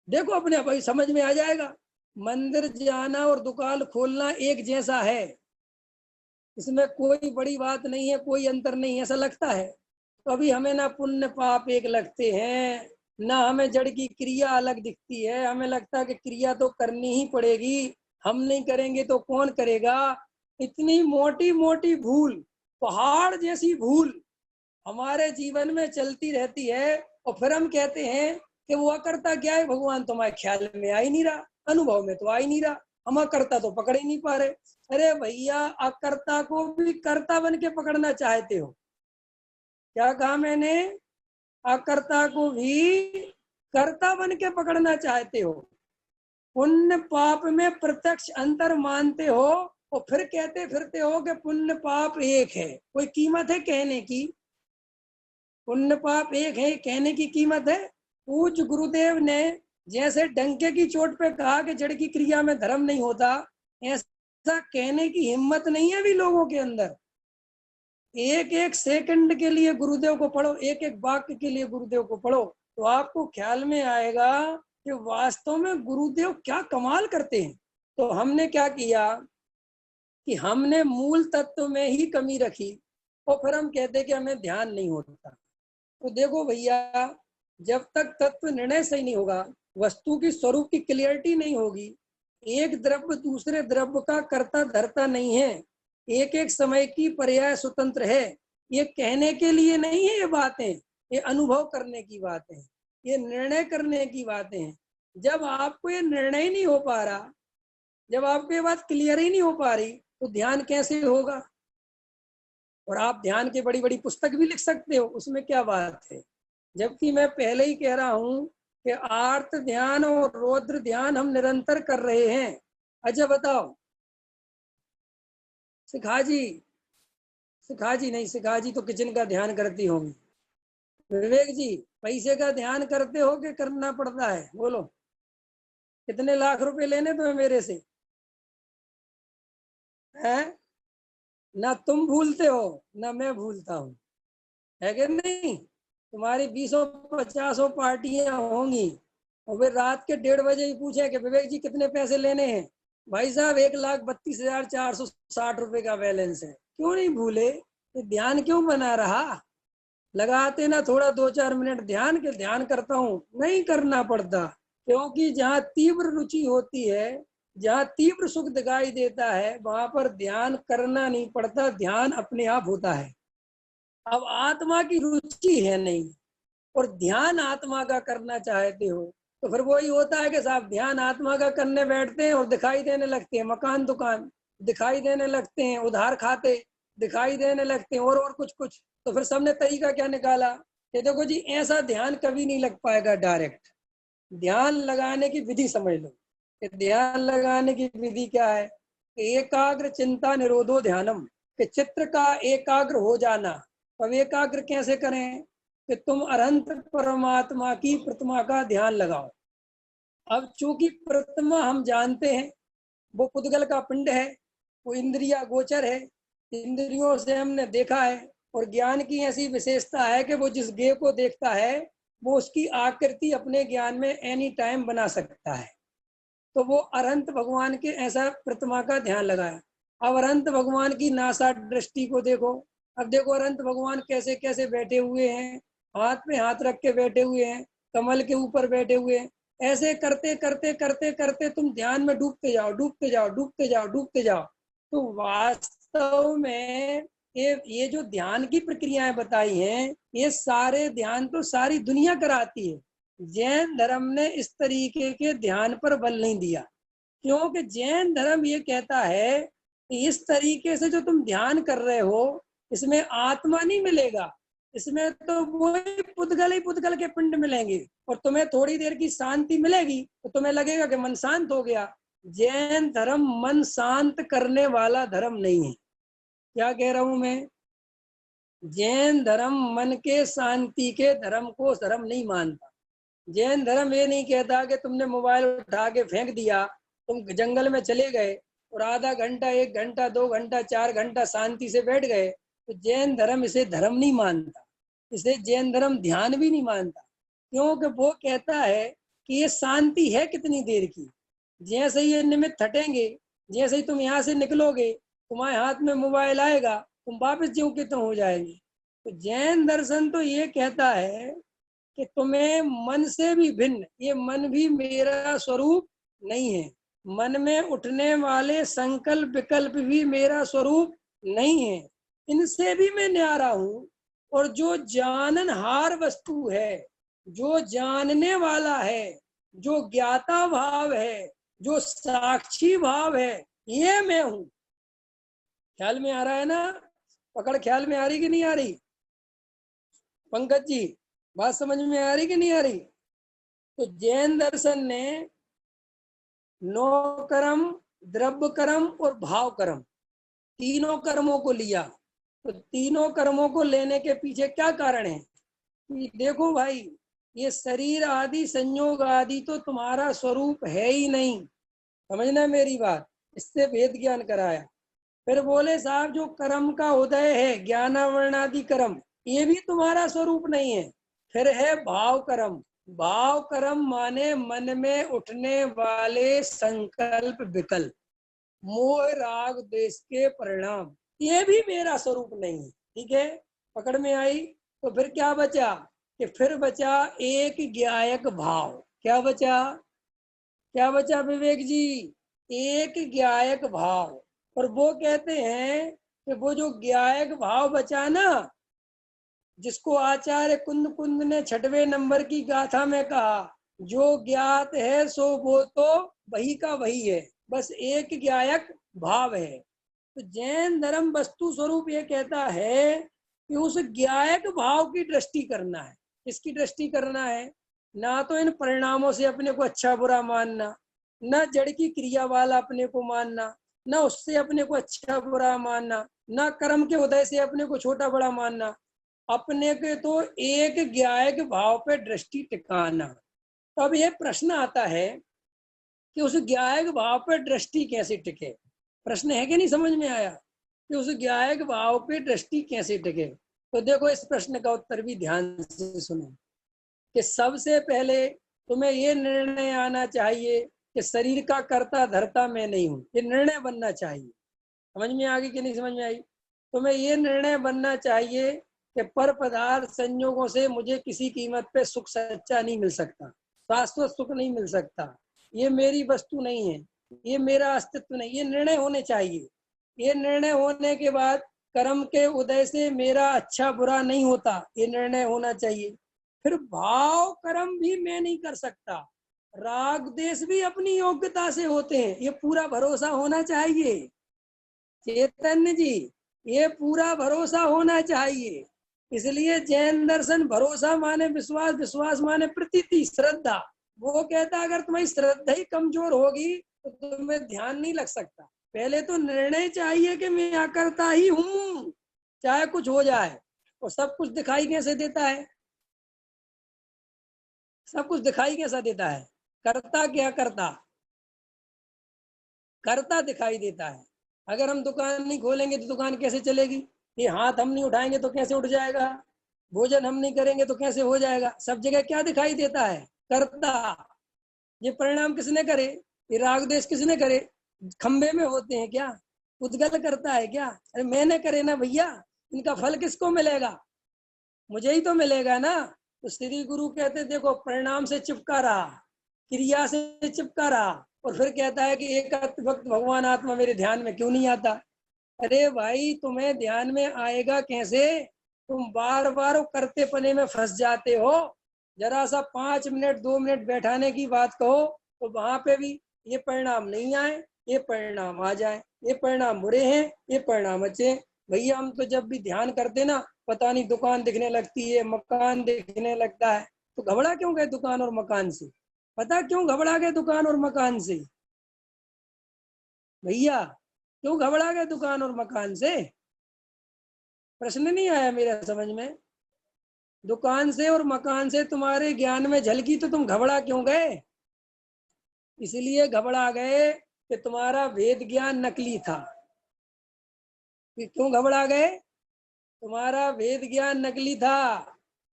देखो अपने आप ही समझ में आ जाएगा। मंदिर जाना और दुकान खोलना एक जैसा है, इसमें कोई बड़ी बात नहीं है, कोई अंतर नहीं है, ऐसा लगता है। तो अभी हमें ना पुण्य पाप एक लगते हैं, ना हमें जड़ की क्रिया अलग दिखती है। हमें लगता है कि क्रिया तो करनी ही पड़ेगी, हम नहीं करेंगे तो कौन करेगा। इतनी मोटी मोटी भूल, पहाड़ जैसी भूल हमारे जीवन में चलती रहती है, और फिर हम कहते हैं कि वो अकर्ता क्या है भगवान, तुम्हारे ख्याल में आ ही नहीं रहा, अनुभव में तो आ ही नहीं रहा, हम अकर्ता तो पकड़ ही नहीं पा रहे। अरे भैया, अकर्ता को भी कर्ता बन के पकड़ना चाहते हो? क्या कहा मैंने? अकर्ता को भी कर्ता बन के पकड़ना चाहते हो। पुण्य पाप में प्रत्यक्ष अंतर मानते हो, और फिर कहते फिरते हो कि पुण्य पाप एक है। कोई कीमत है कहने की? पुण्य पाप एक है कहने की कीमत है? पूज्य गुरुदेव ने जैसे डंके की चोट पे कहा कि जड़ की क्रिया में धर्म नहीं होता, ऐसा कहने की हिम्मत नहीं है भी लोगों के अंदर। एक एक सेकंड के लिए गुरुदेव को पढ़ो, एक एक वाक्य के लिए गुरुदेव को पढ़ो, तो आपको ख्याल में आएगा कि वास्तव में गुरुदेव क्या कमाल करते हैं। तो हमने क्या किया कि हमने मूल तत्व में ही कमी रखी, और फिर हम कहते कि हमें ध्यान नहीं होता। तो देखो भैया, जब तक तत्व निर्णय सही नहीं होगा, वस्तु की स्वरूप की क्लियरिटी नहीं होगी। एक द्रव्य दूसरे द्रव्य का कर्ता धर्ता नहीं है, एक एक समय की पर्याय स्वतंत्र है। ये कहने के लिए नहीं है ये बातें, ये अनुभव करने की बातें हैं, ये निर्णय करने की बातें हैं। जब आपको ये निर्णय नहीं हो पा रहा, जब आपको ये बात क्लियर ही नहीं हो पा रही, तो ध्यान कैसे होगा? और आप ध्यान की बड़ी बड़ी पुस्तक भी लिख सकते हो, उसमें क्या बात है। जबकि मैं पहले ही कह रहा हूं कि आर्त ध्यान और रौद्र ध्यान हम निरंतर कर रहे हैं। अच्छा बताओ, शिखा जी नहीं, शिखा जी तो किचन का ध्यान करती होंगी। विवेक जी, पैसे का ध्यान करते हो कि करना पड़ता है? बोलो, कितने लाख रुपए लेने तुम्हें मेरे से? हैं? ना तुम भूलते हो ना मैं भूलता हूँ, है कि नहीं? तुम्हारी 20-50 पार्टियां होंगी, और फिर रात के 1:30 ही पूछे कि विवेक जी कितने पैसे लेने हैं? भाई साहब 1,32,460 रुपए का बैलेंस है। क्यों नहीं भूले? ये ध्यान क्यों बना रहा? लगाते ना थोड़ा 2-4 मिनट ध्यान के, ध्यान करता हूँ, नहीं करना पड़ता। क्योंकि जहाँ तीव्र रुचि होती है, जहाँ तीव्र सुख दिखाई देता है, वहां पर ध्यान करना नहीं पड़ता, ध्यान अपने आप होता है। अब आत्मा की रुचि है नहीं, और ध्यान आत्मा का करना चाहते हो, तो फिर वही होता है कि साहब ध्यान आत्मा का करने बैठते हैं और दिखाई देने लगते हैं मकान दुकान, दिखाई देने लगते हैं उधार खाते, दिखाई देने लगते हैं और कुछ कुछ। तो फिर सबने तरीका क्या निकाला कि देखो जी, ऐसा ध्यान कभी नहीं लग पाएगा डायरेक्ट। ध्यान लगाने की विधि समझ लो कि ध्यान लगाने की विधि क्या है। एकाग्र चिंता निरोधो ध्यानम, कि चित्र का एकाग्र हो जाना। अब एकाग्र कैसे करें? कि तुम अनंत परमात्मा की प्रतिमा का ध्यान लगाओ। अब चूंकि प्रतिमा हम जानते हैं वो पुद्गल का पिंड है, वो इंद्रिया गोचर है, इंद्रियों से हमने देखा है, और ज्ञान की ऐसी विशेषता है कि वो जिस गेय को देखता है वो उसकी आकृति अपने ज्ञान में एनी टाइम बना सकता है। तो वो अनंत भगवान के ऐसा प्रतिमा का ध्यान लगाया। अब अनंत भगवान की नासा दृष्टि को देखो। अब देखो अनंत भगवान कैसे कैसे बैठे हुए हैं, हाथ पे हाथ रख के बैठे हुए हैं, कमल के ऊपर बैठे हुए हैं। ऐसे करते करते करते करते तुम ध्यान में डूबते जाओ, डूबते जाओ, डूबते जाओ, डूबते जाओ। तो वास्तव में ये जो ध्यान की प्रक्रियाएं बताई हैं, ये सारे ध्यान तो सारी दुनिया कराती है। जैन धर्म ने इस तरीके के ध्यान पर बल नहीं दिया, क्योंकि जैन धर्म ये कहता है कि इस तरीके से जो तुम ध्यान कर रहे हो, इसमें आत्मा नहीं मिलेगा, इसमें तो वही पुद्गल ही पुद्गल के पिंड मिलेंगे, और तुम्हें थोड़ी देर की शांति मिलेगी तो तुम्हें लगेगा कि मन शांत हो गया। जैन धर्म मन शांत करने वाला धर्म नहीं है। क्या कह रहा हूं मैं? जैन धर्म मन के शांति के धर्म को धर्म नहीं मानता। जैन धर्म ये नहीं कहता कि तुमने मोबाइल उठा के फेंक दिया, तुम जंगल में चले गए और आधा घंटा, 1 घंटा, 2 घंटा, 4 घंटा शांति से बैठ गए, तो जैन धर्म इसे धर्म नहीं मानता। इसे जैन धर्म ध्यान भी नहीं मानता, क्योंकि वो कहता है कि ये शांति है कितनी देर की। जैसे ही ये निमित्त हटेंगे, जैसे ही तुम यहाँ से निकलोगे, तुम्हारे हाथ में मोबाइल आएगा, तुम वापस ज्यों के त्यों हो जाएंगे। तो जैन दर्शन तो ये कहता है कि तुम्हें मन से भी भिन्न, ये मन भी मेरा स्वरूप नहीं है, मन में उठने वाले संकल्प विकल्प भी मेरा स्वरूप नहीं है, इनसे भी मैं न्यारा हूँ। और जो जाननहार वस्तु है, जो जानने वाला है, जो ज्ञाता भाव है, जो साक्षी भाव है, ये मैं हूँ। ख्याल में आ रहा है ना? पकड़ ख्याल में आ रही कि नहीं आ रही? पंकज जी, बात समझ में आ रही कि नहीं आ रही? तो जैन दर्शन ने नो कर्म, द्रव्य कर्म और भाव कर्म, तीनों कर्मों को लिया। तो तीनों कर्मों को लेने के पीछे क्या कारण है कि देखो भाई, ये शरीर आदि संयोग आदि तो तुम्हारा स्वरूप है ही नहीं। समझना मेरी बात, इससे भेद ज्ञान कराया। फिर बोले साहब जो कर्म का उदय है, ज्ञानावरण आदि कर्म, ये भी तुम्हारा स्वरूप नहीं है। फिर है भाव कर्म। भाव कर्म माने मन में उठने वाले संकल्प विकल्प, मोह राग देश के परिणाम, ये भी मेरा स्वरूप नहीं है। ठीक है, पकड़ में आई? तो फिर क्या बचा कि फिर बचा एक ज्ञायक भाव। क्या बचा? क्या बचा विवेक जी? एक ज्ञायक भाव। और वो कहते हैं कि वो जो ज्ञायक भाव बचा ना, जिसको आचार्य कुंद कुंद ने 6वें नंबर की गाथा में कहा, जो ज्ञात है सो वो तो वही का वही है, बस एक ज्ञायक भाव है। तो जैन धर्म वस्तु स्वरूप ये कहता है कि उस ज्ञायक भाव की दृष्टि करना है। किसकी दृष्टि करना है? ना तो इन परिणामों से अपने को अच्छा बुरा मानना, न जड़ की क्रिया वाला अपने को मानना, न उससे अपने को अच्छा बुरा मानना, न कर्म के उदय से अपने को छोटा बड़ा मानना, अपने के तो एक ज्ञायक भाव पे दृष्टि टिकाना। तो अब ये प्रश्न आता है कि उस ज्ञायक भाव पर दृष्टि कैसे टिके। प्रश्न है कि नहीं? समझ में आया कि उस ज्ञायक भाव पे दृष्टि कैसे टिके? तो देखो, इस प्रश्न का उत्तर भी ध्यान से सुनो कि सबसे पहले तुम्हें ये निर्णय आना चाहिए कि शरीर का कर्ता धर्ता मैं नहीं हूं। ये निर्णय बनना चाहिए। समझ में आ गई कि नहीं समझ में आई? तुम्हें ये निर्णय बनना चाहिए कि पर पदार्थ संयोगों से मुझे किसी कीमत पे सुख सच्चा नहीं मिल सकता, शाश्वत सुख नहीं मिल सकता, ये मेरी वस्तु नहीं है, ये मेरा अस्तित्व नहीं। ये निर्णय होने चाहिए। ये निर्णय होने के बाद कर्म के उदय से मेरा अच्छा बुरा नहीं होता, ये निर्णय होना चाहिए। फिर भाव कर्म भी मैं नहीं कर सकता, राग देश भी अपनी योग्यता से होते हैं, ये पूरा भरोसा होना चाहिए। चैतन्य जी, ये पूरा भरोसा होना चाहिए। इसलिए जैन दर्शन भरोसा माने विश्वास, विश्वास माने प्रतीति, श्रद्धा। वो कहता अगर तुम्हारी श्रद्धा ही कमजोर होगी तो तुम्हें ध्यान नहीं लग सकता। पहले तो निर्णय चाहिए कि मैं अकर्ता ही हूं, चाहे कुछ हो जाए। और सब कुछ दिखाई कैसे देता है? सब कुछ दिखाई कैसा देता है? करता क्या करता? करता दिखाई देता है। अगर हम दुकान नहीं खोलेंगे तो दुकान कैसे चलेगी? ये हाथ हम नहीं उठाएंगे तो कैसे उठ जाएगा? भोजन हम नहीं करेंगे तो कैसे हो जाएगा? सब जगह क्या दिखाई देता है? करता। ये परिणाम किसने करे? ये राग देश किसने करे? खंबे में होते हैं क्या? उद्गल करता है क्या? अरे मैंने करे ना भैया। इनका फल किसको मिलेगा? मुझे ही तो मिलेगा ना। तो श्री गुरु कहते देखो, परिणाम से चिपका रहा, क्रिया से चिपका रहा, और फिर कहता है कि एक वक्त भगवान आत्मा मेरे ध्यान में क्यों नहीं आता? अरे भाई, तुम्हें ध्यान में आएगा कैसे? तुम बार बार करते पने में फंस जाते हो। जरा सा 5 मिनट 2 मिनट बैठाने की बात कहो तो वहां पे भी ये परिणाम नहीं आए, ये परिणाम आ जाए, ये परिणाम बुरे हैं, ये परिणाम अच्छे हैं। भैया हम तो जब भी ध्यान करते ना, पता नहीं दुकान दिखने लगती है, मकान दिखने लगता है। तो घबरा क्यों गए दुकान और मकान से? पता क्यों घबरा गए दुकान और मकान से भैया? क्यों घबरा गए दुकान और मकान से? प्रश्न नहीं आया मेरा समझ में? दुकान से और मकान से तुम्हारे ज्ञान में झलकी तो तुम घबरा क्यों गए? इसलिए घबरा गए कि तुम्हारा वेद ज्ञान नकली था। कि क्यों घबरा गए? तुम्हारा वेद ज्ञान नकली था।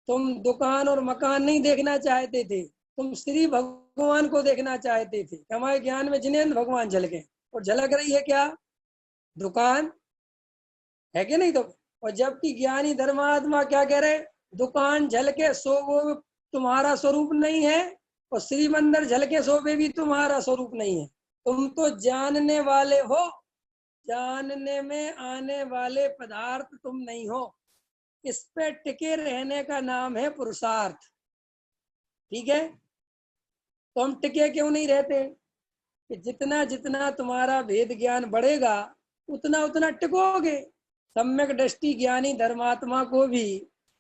तुम दुकान और मकान नहीं देखना चाहते थे, तुम श्री भगवान को देखना चाहते थे। हमारे ज्ञान में जिनेंद्र भगवान झलके, और झलक रही है क्या? दुकान है कि नहीं? तो और जबकि ज्ञानी धर्मात्मा क्या कह रहे? दुकान झलके सो वो तुम्हारा स्वरूप नहीं है, और श्री मंदिर झलके सो वे भी तुम्हारा स्वरूप नहीं है। तुम तो जानने वाले हो, जानने में आने वाले पदार्थ तुम नहीं हो। इस पे टिके रहने का नाम है पुरुषार्थ। ठीक है? तो हम टिके क्यों नहीं रहते? कि जितना जितना तुम्हारा वेद ज्ञान बढ़ेगा उतना उतना टिकोगे। सम्यक दृष्टि ज्ञानी धर्मात्मा को भी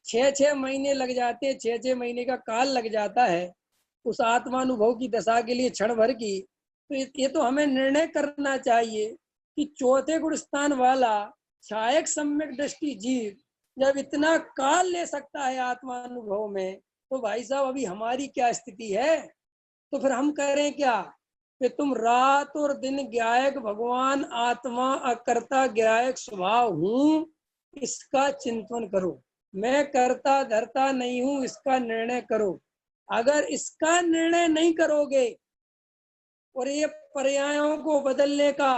6-6 महीने लग जाते हैं, 6-6 महीने का काल लग जाता है उस आत्मानुभव की दशा के लिए, क्षण भर की। तो ये तो हमें निर्णय करना चाहिए कि चौथे गुण स्थान वाला छायक सम्यक दृष्टि जीव जब इतना काल ले सकता है आत्मानुभव में, तो भाई साहब अभी हमारी क्या स्थिति है? तो फिर हम कह रहे हैं क्या कि तुम रात और दिन ज्ञायक भगवान आत्मा अकर्ता ज्ञायक स्वभाव हूं, इसका चिंतन करो। मैं करता धरता नहीं हूं, इसका निर्णय करो। अगर इसका निर्णय नहीं करोगे और ये पर्यायों को बदलने का,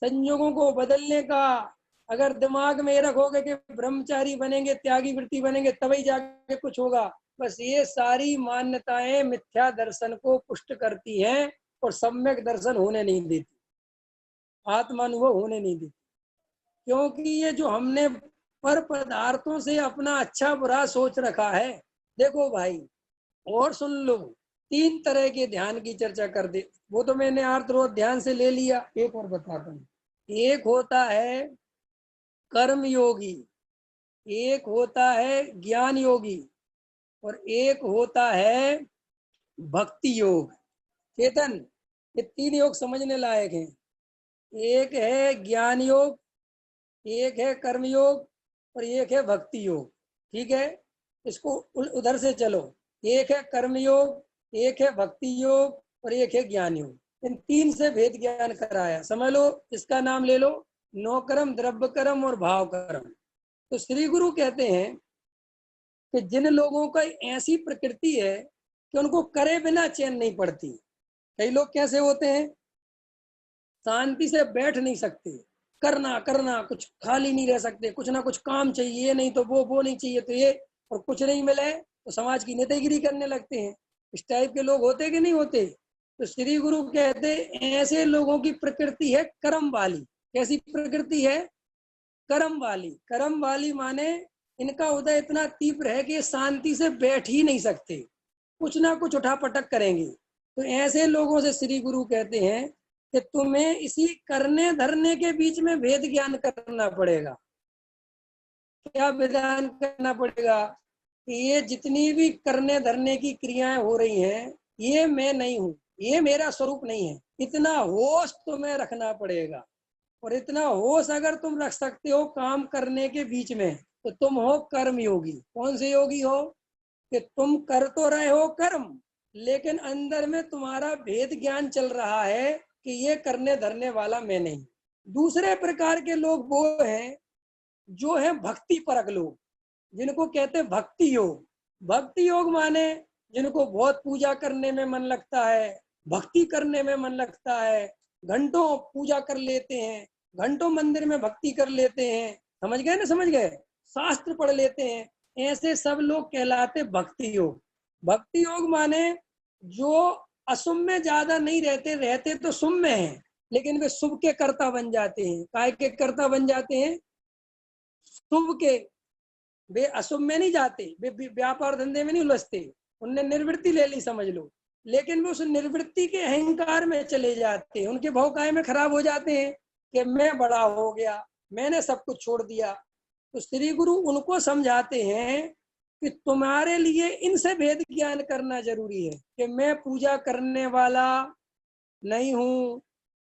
संयोगों को बदलने का अगर दिमाग में रखोगे कि ब्रह्मचारी बनेंगे, त्यागी वृत्ति बनेंगे, तभी जाके कुछ होगा, बस ये सारी मान्यताएं मिथ्या दर्शन को पुष्ट करती हैं और सम्यक दर्शन होने नहीं देती, आत्मानुभव होने नहीं देती। क्योंकि ये जो हमने पर पदार्थों से अपना अच्छा बुरा सोच रखा है। देखो भाई, और सुन लो, 3 तरह के ध्यान की चर्चा कर दे, वो तो मैंने आर्द्रोध ध्यान से ले लिया। एक और बताता हूँ, एक होता है कर्म योगी, एक होता है ज्ञान योगी, और एक होता है भक्ति योग। चेतन, ये 3 योग समझने लायक हैं। एक है ज्ञान योग, एक है कर्म योग, और एक है भक्ति योग। ठीक है, इसको उधर से चलो। एक है कर्म योग, एक है भक्ति योग, और एक है ज्ञान योग। इन 3 से भेद ज्ञान कराया। समझ लो, इसका नाम ले लो, नौ कर्म, द्रव्य कर्म और भाव कर्म। तो श्री गुरु कहते हैं कि जिन लोगों का ऐसी प्रकृति है कि उनको करे बिना चैन नहीं पड़ती। कई लोग कैसे होते हैं, शांति से बैठ नहीं सकते, करना करना, कुछ खाली नहीं रह सकते, कुछ ना कुछ काम चाहिए, ये नहीं तो वो नहीं चाहिए तो ये, और कुछ नहीं मिले तो समाज की नेतागिरी करने लगते हैं। इस टाइप के लोग होते कि नहीं होते? तो श्री गुरु कहते ऐसे लोगों की प्रकृति है कर्म वाली। कैसी प्रकृति है? कर्म वाली। कर्म वाली माने इनका उदय इतना तीव्र है कि शांति से बैठ ही नहीं सकते, कुछ ना कुछ उठापटक करेंगे। तो ऐसे लोगों से श्री गुरु कहते हैं कि तुम्हें इसी करने धरने के बीच में भेद ज्ञान करना पड़ेगा। क्या विधान करना पड़ेगा? कि ये जितनी भी करने धरने की क्रियाएं हो रही हैं, ये मैं नहीं हूं, ये मेरा स्वरूप नहीं है। इतना होश तुम्हें रखना पड़ेगा। और इतना होश अगर तुम रख सकते हो काम करने के बीच में, तो तुम हो कर्म योगी। कौन से योगी हो? कि तुम कर तो रहे हो कर्म, लेकिन अंदर में तुम्हारा भेद ज्ञान चल रहा है कि ये करने धरने वाला मैं नहीं। दूसरे प्रकार के लोग वो हैं जो है भक्ति परक लोग, जिनको कहते हैं भक्ति योग। भक्ति योग माने जिनको बहुत पूजा करने में मन लगता है, भक्ति करने में मन लगता है, घंटों पूजा कर लेते हैं, घंटों मंदिर में भक्ति कर लेते हैं। समझ गए ना? समझ गए? शास्त्र पढ़ लेते हैं। ऐसे सब लोग कहलाते भक्ति योग। भक्ति योग माने जो अशुभ में ज्यादा नहीं रहते, रहते तो शुभ में हैं, लेकिन वे शुभ के कर्ता बन जाते हैं। काय के कर्ता बन जाते हैं? शुभ के। वे अशुभ में नहीं जाते, वे व्यापार धंधे में नहीं उलझते, उनने निर्वृत्ति ले ली समझ लो, लेकिन वे उस निर्वृत्ति के अहंकार में चले जाते हैं। उनके भौकाय में खराब हो जाते हैं कि मैं बड़ा हो गया, मैंने सब कुछ छोड़ दिया। तो श्री गुरु उनको समझाते हैं कि तुम्हारे लिए इनसे भेद ज्ञान करना जरूरी है कि मैं पूजा करने वाला नहीं हूँ,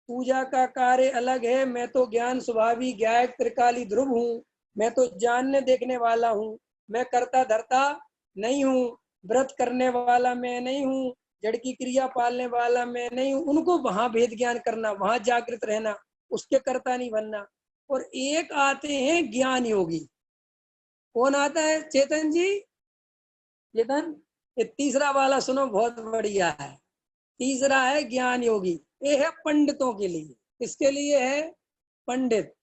पूजा का कार्य अलग है। मैं तो ज्ञान स्वभावी ज्ञायक त्रिकाली ध्रुव हूँ, मैं तो जानने देखने वाला हूँ, मैं करता धरता नहीं हूँ, व्रत करने वाला मैं नहीं हूँ, जड़ की क्रिया पालने वाला मैं नहीं हूँ। उनको वहां भेद ज्ञान करना, वहां जागृत रहना, उसके कर्ता नहीं बनना। और एक आते हैं ज्ञान योगी। कौन आता है चेतन जी? चेतन, ये तीसरा वाला सुनो, बहुत बढ़िया है। तीसरा है ज्ञान योगी। ये है पंडितों के लिए। किसके लिए है? पंडित।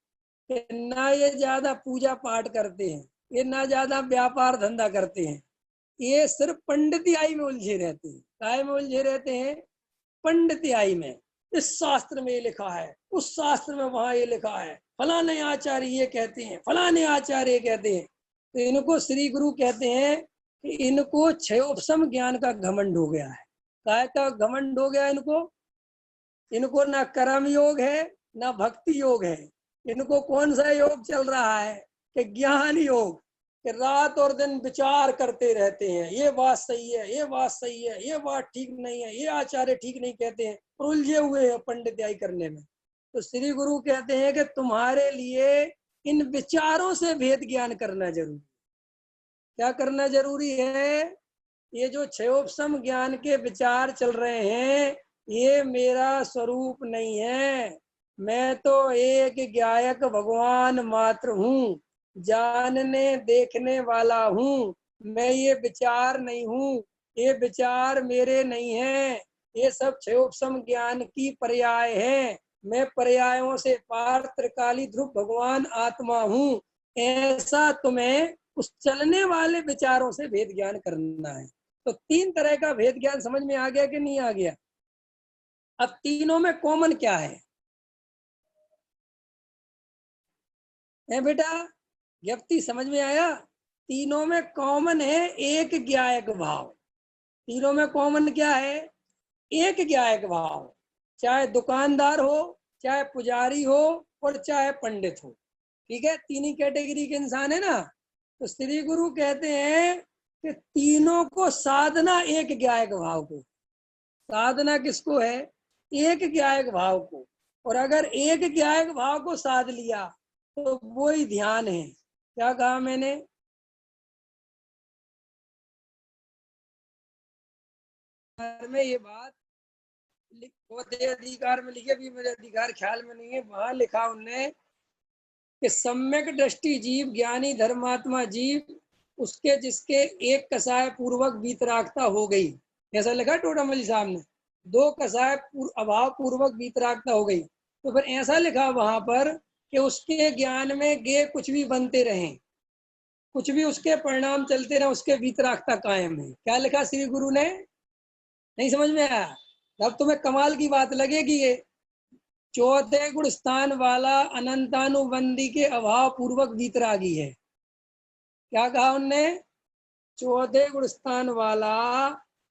ना ये ज्यादा पूजा पाठ करते हैं, ये ना ज्यादा व्यापार धंधा करते हैं, ये सिर्फ पंडितियाई में उलझे रहते हैं। काय में उलझे रहते हैं? पंडितियाई में। इस शास्त्र में ये लिखा है, उस शास्त्र में वहां ये लिखा है, फलाने आचार्य ये कहते हैं, फलाने आचार्य कहते हैं। तो इनको श्री गुरु कहते हैं कि इनको क्षयोपशम ज्ञान का घमंड हो गया है। काय का घमंड हो गया इनको? इनको ना कर्म योग है, ना भक्ति योग है। इनको कौन सा योग चल रहा है? कि ज्ञान योग, कि रात और दिन विचार करते रहते हैं, ये बात सही है, ये बात सही है, ये बात ठीक नहीं है, ये आचार्य ठीक नहीं कहते हैं, उलझे हुए हैं पंडित्याई करने में। तो श्री गुरु कहते हैं कि तुम्हारे लिए इन विचारों से भेद ज्ञान करना जरूरी। क्या करना जरूरी है? ये जो क्षयोपशम ज्ञान के विचार चल रहे हैं, ये मेरा स्वरूप नहीं है। मैं तो एक ज्ञायक भगवान मात्र हूँ, जानने देखने वाला हूँ। मैं ये विचार नहीं हूँ, ये विचार मेरे नहीं है, ये सब क्षयोपशम ज्ञान की पर्याय है। मैं पर्यायों से पार त्रिकाली ध्रुव भगवान आत्मा हूँ। ऐसा तुम्हें उस चलने वाले विचारों से भेद ज्ञान करना है। तो 3 तरह का भेद ज्ञान समझ में आ गया कि नहीं आ गया? अब तीनों में कॉमन क्या है बेटा? ज्ञप्ति समझ में आया? तीनों में कॉमन है एक ज्ञायक भाव। तीनों में कॉमन क्या है? एक ज्ञायक भाव। चाहे दुकानदार हो, चाहे पुजारी हो, और चाहे पंडित हो। ठीक है, तीन ही कैटेगरी के इंसान है ना। तो श्री गुरु कहते हैं कि तीनों को साधना एक ज्ञायक भाव को। साधना किसको है? एक ज्ञायक भाव को। और अगर एक ज्ञायक भाव को साध लिया तो वो ही ध्यान है। क्या कहा मैंने? में ये बात अधिकार में लिखे, भी मेरे अधिकार ख्याल में नहीं है, वहां लिखा उनने कि सम्यक दृष्टि जीव ज्ञानी धर्मात्मा जीव उसके जिसके एक कसाय पूर्वक वीतरागता हो गई। ऐसा लिखा टोडामल साहब ने। 2 कसाय अभाव पूर्वक वीतरागता हो गई। तो फिर ऐसा लिखा वहां पर कि उसके ज्ञान में गे कुछ भी बनते रहे, कुछ भी उसके परिणाम चलते रहे, उसके वीतरागता कायम है। क्या लिखा श्री गुरु ने? नहीं समझ में आया? अब तुम्हें कमाल की बात लगेगी ये। चौथे गुण स्थान वाला अनंतानुबंधी के अभाव पूर्वक वीतरागी है। क्या कहा उनने? चौथे गुण स्थान वाला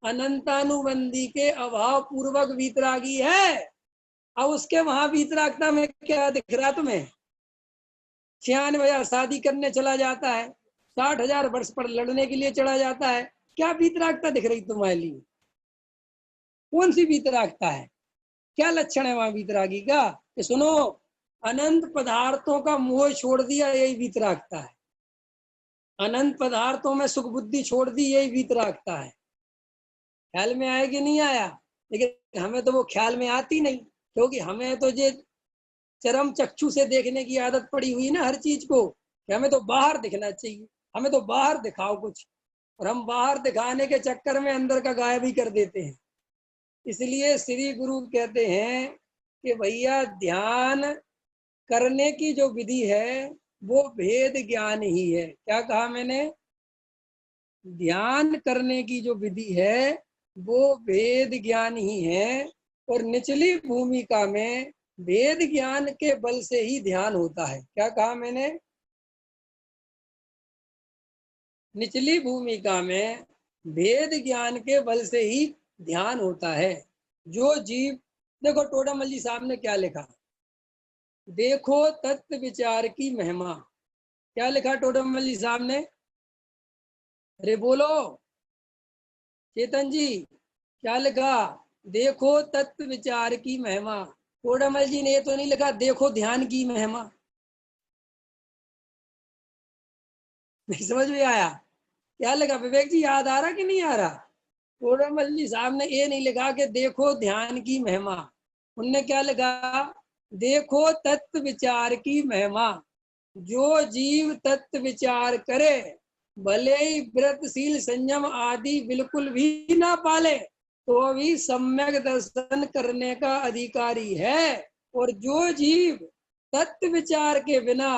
अनंतानुबंधी के अभाव पूर्वक वीतरागी है। अब उसके वहां वीतरागता में क्या दिख रहा तुम्हें? 96,000 शादी करने चला जाता है, 60,000 वर्ष पर लड़ने के लिए चला जाता है। क्या वीतरागता दिख रही तुम्हारे लिए? कौन सी वीतरागता है? क्या लक्षण है वहां वीतरागी का? कि सुनो, अनंत पदार्थों का मोह छोड़ दिया, यही वीतरागता है। अनंत पदार्थों में सुख बुद्धि छोड़ दी, यही वीतरागता है। ख्याल में आया कि नहीं आया? लेकिन हमें तो वो ख्याल में आती नहीं, क्योंकि हमें तो ये चरम चक्षु से देखने की आदत पड़ी हुई ना हर चीज को, कि हमें तो बाहर दिखना चाहिए, हमें तो बाहर दिखाओ कुछ, और हम बाहर दिखाने के चक्कर में अंदर का गायब ही कर देते हैं। इसलिए श्री गुरु कहते हैं कि भैया ध्यान करने की जो विधि है वो भेद ज्ञान ही है। क्या कहा मैंने? ध्यान करने की जो विधि है वो भेद ज्ञान ही है। और निचली भूमिका में भेद ज्ञान के बल से ही ध्यान होता है। क्या कहा मैंने? निचली भूमिका में भेद ज्ञान के बल से ही ध्यान होता है। जो जीव, देखो टोडामल जी साहब ने क्या लिखा, देखो तत्व विचार की महिमा। क्या लिखा टोडामल जी साहब ने? अरे बोलो चेतन जी, क्या लिखा? देखो तत्व विचार की महिमा। टोडामल जी ने ये तो नहीं लिखा देखो ध्यान की महिमा। नहीं समझ में आया? क्या लिखा विवेक जी? याद आ रहा कि नहीं आ रहा? टोडामल जी साहब ने ये नहीं लिखा कि देखो ध्यान की महिमा। उनने क्या लिखा? देखो तत्व विचार की महिमा। जो जीव तत्व विचार करे, भले ही व्रतशील संयम आदि बिल्कुल भी ना पाले, तो भी सम्यक दर्शन करने का अधिकारी है। और जो जीव तत्व विचार के बिना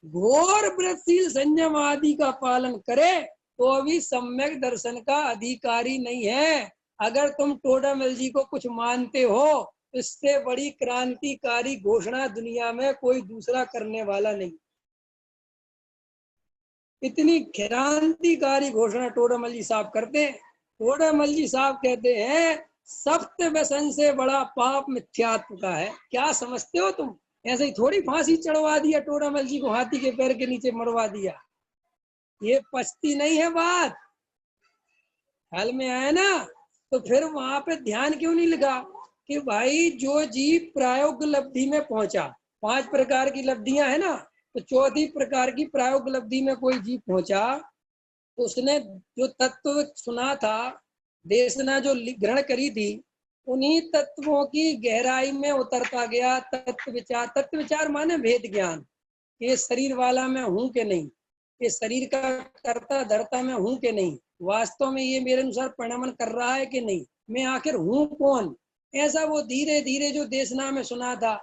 घोर व्रतशील संयम आदि का पालन करे, तो अभी सम्यक दर्शन का अधिकारी नहीं है। अगर तुम टोडामल जी को कुछ मानते हो, इससे बड़ी क्रांतिकारी घोषणा दुनिया में कोई दूसरा करने वाला नहीं। इतनी क्रांतिकारी घोषणा टोडामल जी साहब करते हैं। टोडामल जी साहब कहते हैं सप्त व्यसन से बड़ा पाप मिथ्यात्व का है। क्या समझते हो तुम? ऐसे ही थोड़ी फांसी चढ़वा दिया टोडामल जी को, हाथी के पैर के नीचे मरवा दिया। ये पचती नहीं है बात। हाल में आया ना? तो फिर वहां पे ध्यान क्यों नहीं लगा कि भाई जो जीव प्रायोग लब्धि में पहुंचा, 5 प्रकार की लब्धियां है ना, तो चौथी प्रकार की प्रायोग लब्धि में कोई जीव पहुंचा, तो उसने जो तत्व सुना था, देशना जो ग्रहण करी थी, उन्हीं तत्वों की गहराई में उतरता गया। तत्व विचार माने भेद ज्ञान। ये शरीर वाला मैं हूं कि नहीं, ये शरीर का कर्ता धर्ता मैं हूं कि नहीं, वास्तव में ये मेरे अनुसार परिणमन कर रहा है कि नहीं, मैं आखिर हूं कौन। ऐसा वो धीरे धीरे जो देशना में सुना था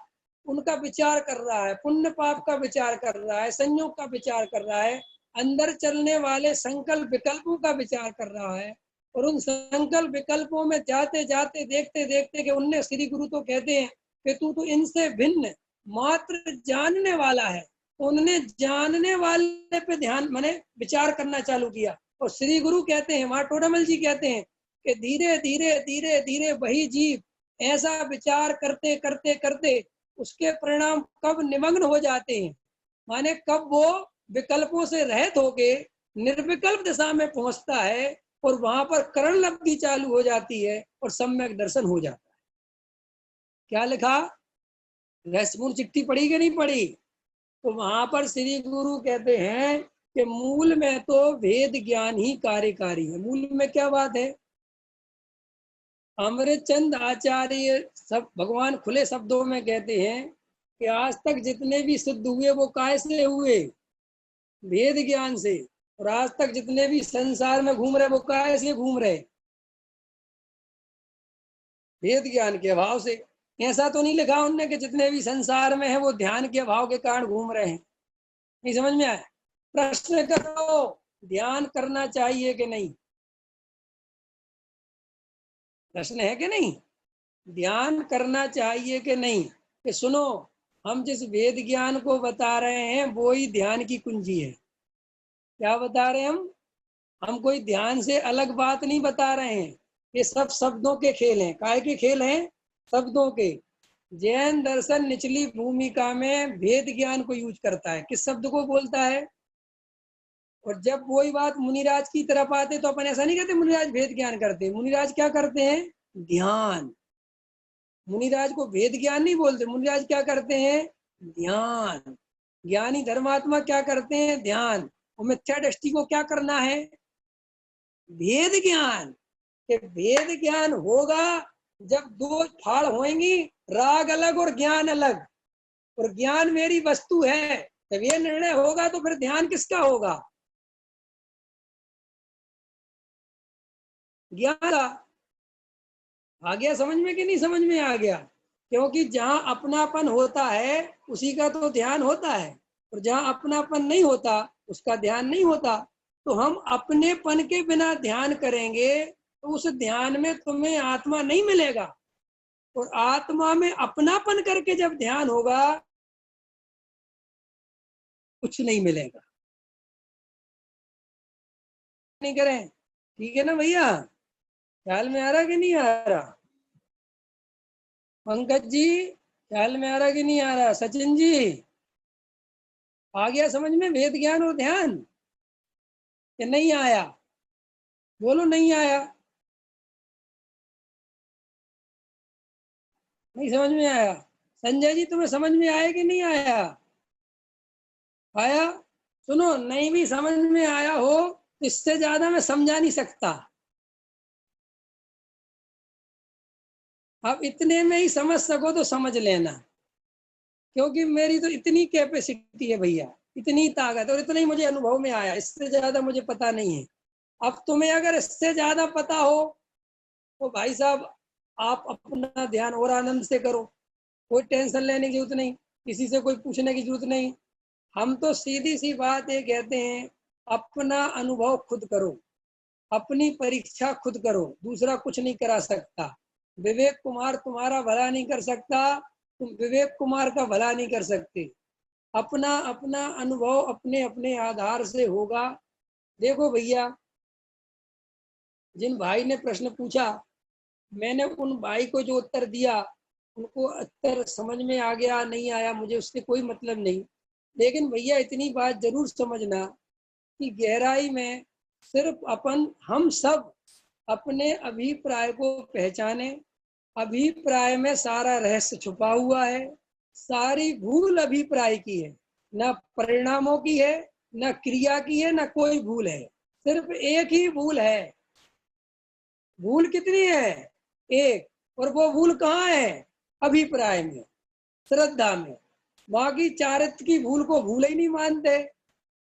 उनका विचार कर रहा है, पुण्य पाप का विचार कर रहा है, संयोग का विचार कर रहा है। अंदर चलने वाले संकल्प विकल्पों का विचार कर रहा है, और उन संकल्प विकल्पों में जाते जाते देखते देखते कि उनने, श्री गुरु तो कहते हैं कि तू तो इनसे भिन्न मात्र जानने वाला है, तो उन्होंने जानने वाले पे ध्यान माने विचार करना चालू किया। और श्री गुरु कहते हैं, वहां टोडामल जी कहते हैं कि धीरे धीरे धीरे धीरे वही जीव ऐसा विचार करते करते करते उसके परिणाम कब निमग्न हो जाते हैं, माने कब वो विकल्पों से रहित होके निर्विकल्प दिशा में पहुंचता है, और वहां पर करण लब्धि चालू हो जाती है और सम्यक दर्शन हो जाता है। क्या लिखा, रहस्यपूर्ण चिट्ठी पढ़ी कि नहीं पढ़ी? तो वहां पर श्री गुरु कहते हैं कि मूल में तो वेद ज्ञान ही कार्यकारी है। मूल में क्या बात है? अमृतचंद आचार्य सब भगवान खुले शब्दों में कहते हैं कि आज तक जितने भी सिद्ध हुए वो काय से हुए? वेद ज्ञान से। और आज तक जितने भी संसार में घूम रहे वो काय से घूम रहे? वेद ज्ञान के अभाव से। ऐसा तो नहीं लिखा उनने कि जितने भी संसार में है वो ध्यान के अभाव के कारण घूम रहे हैं। नहीं समझ में आया? प्रश्न करो, ध्यान करना चाहिए कि नहीं? प्रश्न है कि नहीं? ध्यान करना चाहिए कि नहीं? कि सुनो, हम जिस वेद ज्ञान को बता रहे हैं वो ही ध्यान की कुंजी है। क्या बता रहे हैं हम कोई ध्यान से अलग बात नहीं बता रहे हैं। ये सब शब्दों के खेल हैं। काय के खेल हैं? शब्दों के। जैन दर्शन निचली भूमिका में वेद ज्ञान को यूज करता है, किस शब्द को बोलता है? और जब वही बात मुनिराज की तरफ आते तो अपन ऐसा नहीं कहते मुनिराज वेद ज्ञान करते। मुनिराज क्या करते हैं? ध्यान। मुनिराज को वेद ज्ञान नहीं बोलते, मुनिराज क्या करते हैं? ध्यान। ज्ञानी धर्मात्मा क्या करते हैं? ध्यान। और मिथ्या दृष्टि को क्या करना है? भेद ज्ञान। के भेद ज्ञान होगा जब दो फाड़ होंगी, राग अलग और ज्ञान अलग, और ज्ञान मेरी वस्तु है, जब ये निर्णय होगा तो फिर ध्यान किसका होगा? ज्ञान का। आ गया समझ में कि नहीं समझ में आ गया? क्योंकि जहां अपनापन होता है उसी का तो ध्यान होता है, और जहां अपनापन नहीं होता उसका ध्यान नहीं होता। तो हम अपनेपन के बिना ध्यान करेंगे तो उस ध्यान में तुम्हें आत्मा नहीं मिलेगा, और आत्मा में अपनापन करके जब ध्यान होगा कुछ नहीं मिलेगा। नहीं करें? ठीक है ना भैया? ख्याल में आ रहा कि नहीं आ रहा? पंकज जी ख्याल में आ रहा कि नहीं आ रहा? सचिन जी आ गया समझ में वेद ज्ञान और ध्यान? कि नहीं आया? बोलो नहीं आया। नहीं समझ में आया? संजय जी तुम्हें समझ में आया कि नहीं आया? आया? सुनो, नहीं भी समझ में आया हो तो इससे ज्यादा मैं समझा नहीं सकता। अब इतने में ही समझ सको तो समझ लेना, क्योंकि मेरी तो इतनी कैपेसिटी है भैया, इतनी ताकत, और इतना ही मुझे अनुभव में आया, इससे ज्यादा मुझे पता नहीं है। अब तुम्हें अगर इससे ज्यादा पता हो तो भाई साहब आप अपना ध्यान और आनंद से करो, कोई टेंशन लेने की जरूरत नहीं, किसी से कोई पूछने की जरूरत नहीं। हम तो सीधी सी बात ये कहते हैं, अपना अनुभव खुद करो, अपनी परीक्षा खुद करो, दूसरा कुछ नहीं करा सकता। विवेक कुमार तुम्हारा भला नहीं कर सकता, तुम विवेक कुमार का भला नहीं कर सकते। अपना अपना अनुभव अपने अपने आधार से होगा। देखो भैया, जिन भाई ने प्रश्न पूछा मैंने उन भाई को जो उत्तर दिया, उनको उत्तर समझ में आ गया नहीं आया मुझे उससे कोई मतलब नहीं। लेकिन भैया इतनी बात जरूर समझना कि गहराई में सिर्फ हम सब अपने अभिप्राय को पहचाने। अभिप्राय में सारा रहस्य छुपा हुआ है। सारी भूल अभिप्राय की है, न परिणामों की है, न क्रिया की है, न कोई भूल है। सिर्फ एक ही भूल है। भूल कितनी है? एक। और वो भूल कहाँ है? अभिप्राय में, श्रद्धा में। बाकी चारित्र की भूल को भूल ही नहीं मानते।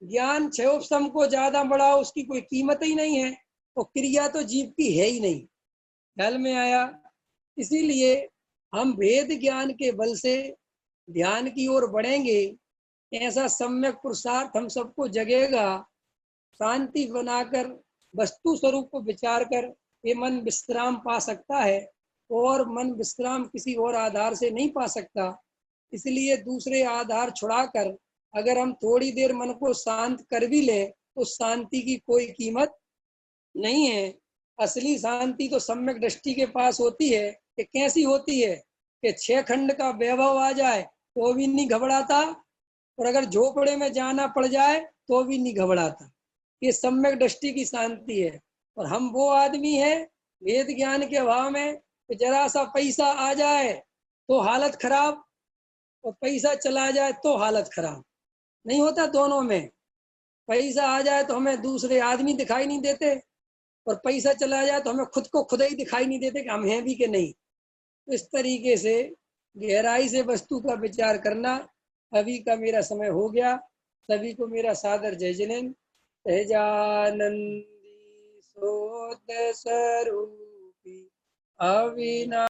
ज्ञान क्षयोपम को ज्यादा बढ़ाओ उसकी कोई कीमत ही नहीं है, और क्रिया तो जीव की है ही नहीं। ख्याल में आया? इसीलिए हम वेद ज्ञान के बल से ध्यान की ओर बढ़ेंगे। ऐसा सम्यक पुरुषार्थ हम सबको जगेगा शांति बनाकर वस्तु स्वरूप को विचार कर ये मन विश्राम पा सकता है, और मन विश्राम किसी और आधार से नहीं पा सकता। इसलिए दूसरे आधार छुड़ाकर अगर हम थोड़ी देर मन को शांत कर भी ले तो शांति की कोई कीमत नहीं है। असली शांति तो सम्यक दृष्टि के पास होती है। कि कैसी होती है कि 6 खंड का वैभव आ जाए तो भी नहीं घबराता, और अगर झोपड़े में जाना पड़ जाए तो भी नहीं घबराता। ये सम्यक दृष्टि की शांति है। और हम वो आदमी है वेद ज्ञान के अभाव में कि जरा सा पैसा आ जाए तो हालत खराब, और पैसा चला जाए तो हालत खराब। नहीं होता दोनों में। पैसा आ जाए तो हमें दूसरे आदमी दिखाई नहीं देते, और पैसा चला जाए तो हमें खुद को खुद ही दिखाई नहीं देते कि हम हैं भी कि नहीं। तो इस तरीके से गहराई से वस्तु का विचार करना। अभी का मेरा समय हो गया। सभी को मेरा सादर जय जिनेन्द्र। सहजानंदी सोत स्वरूपी अविना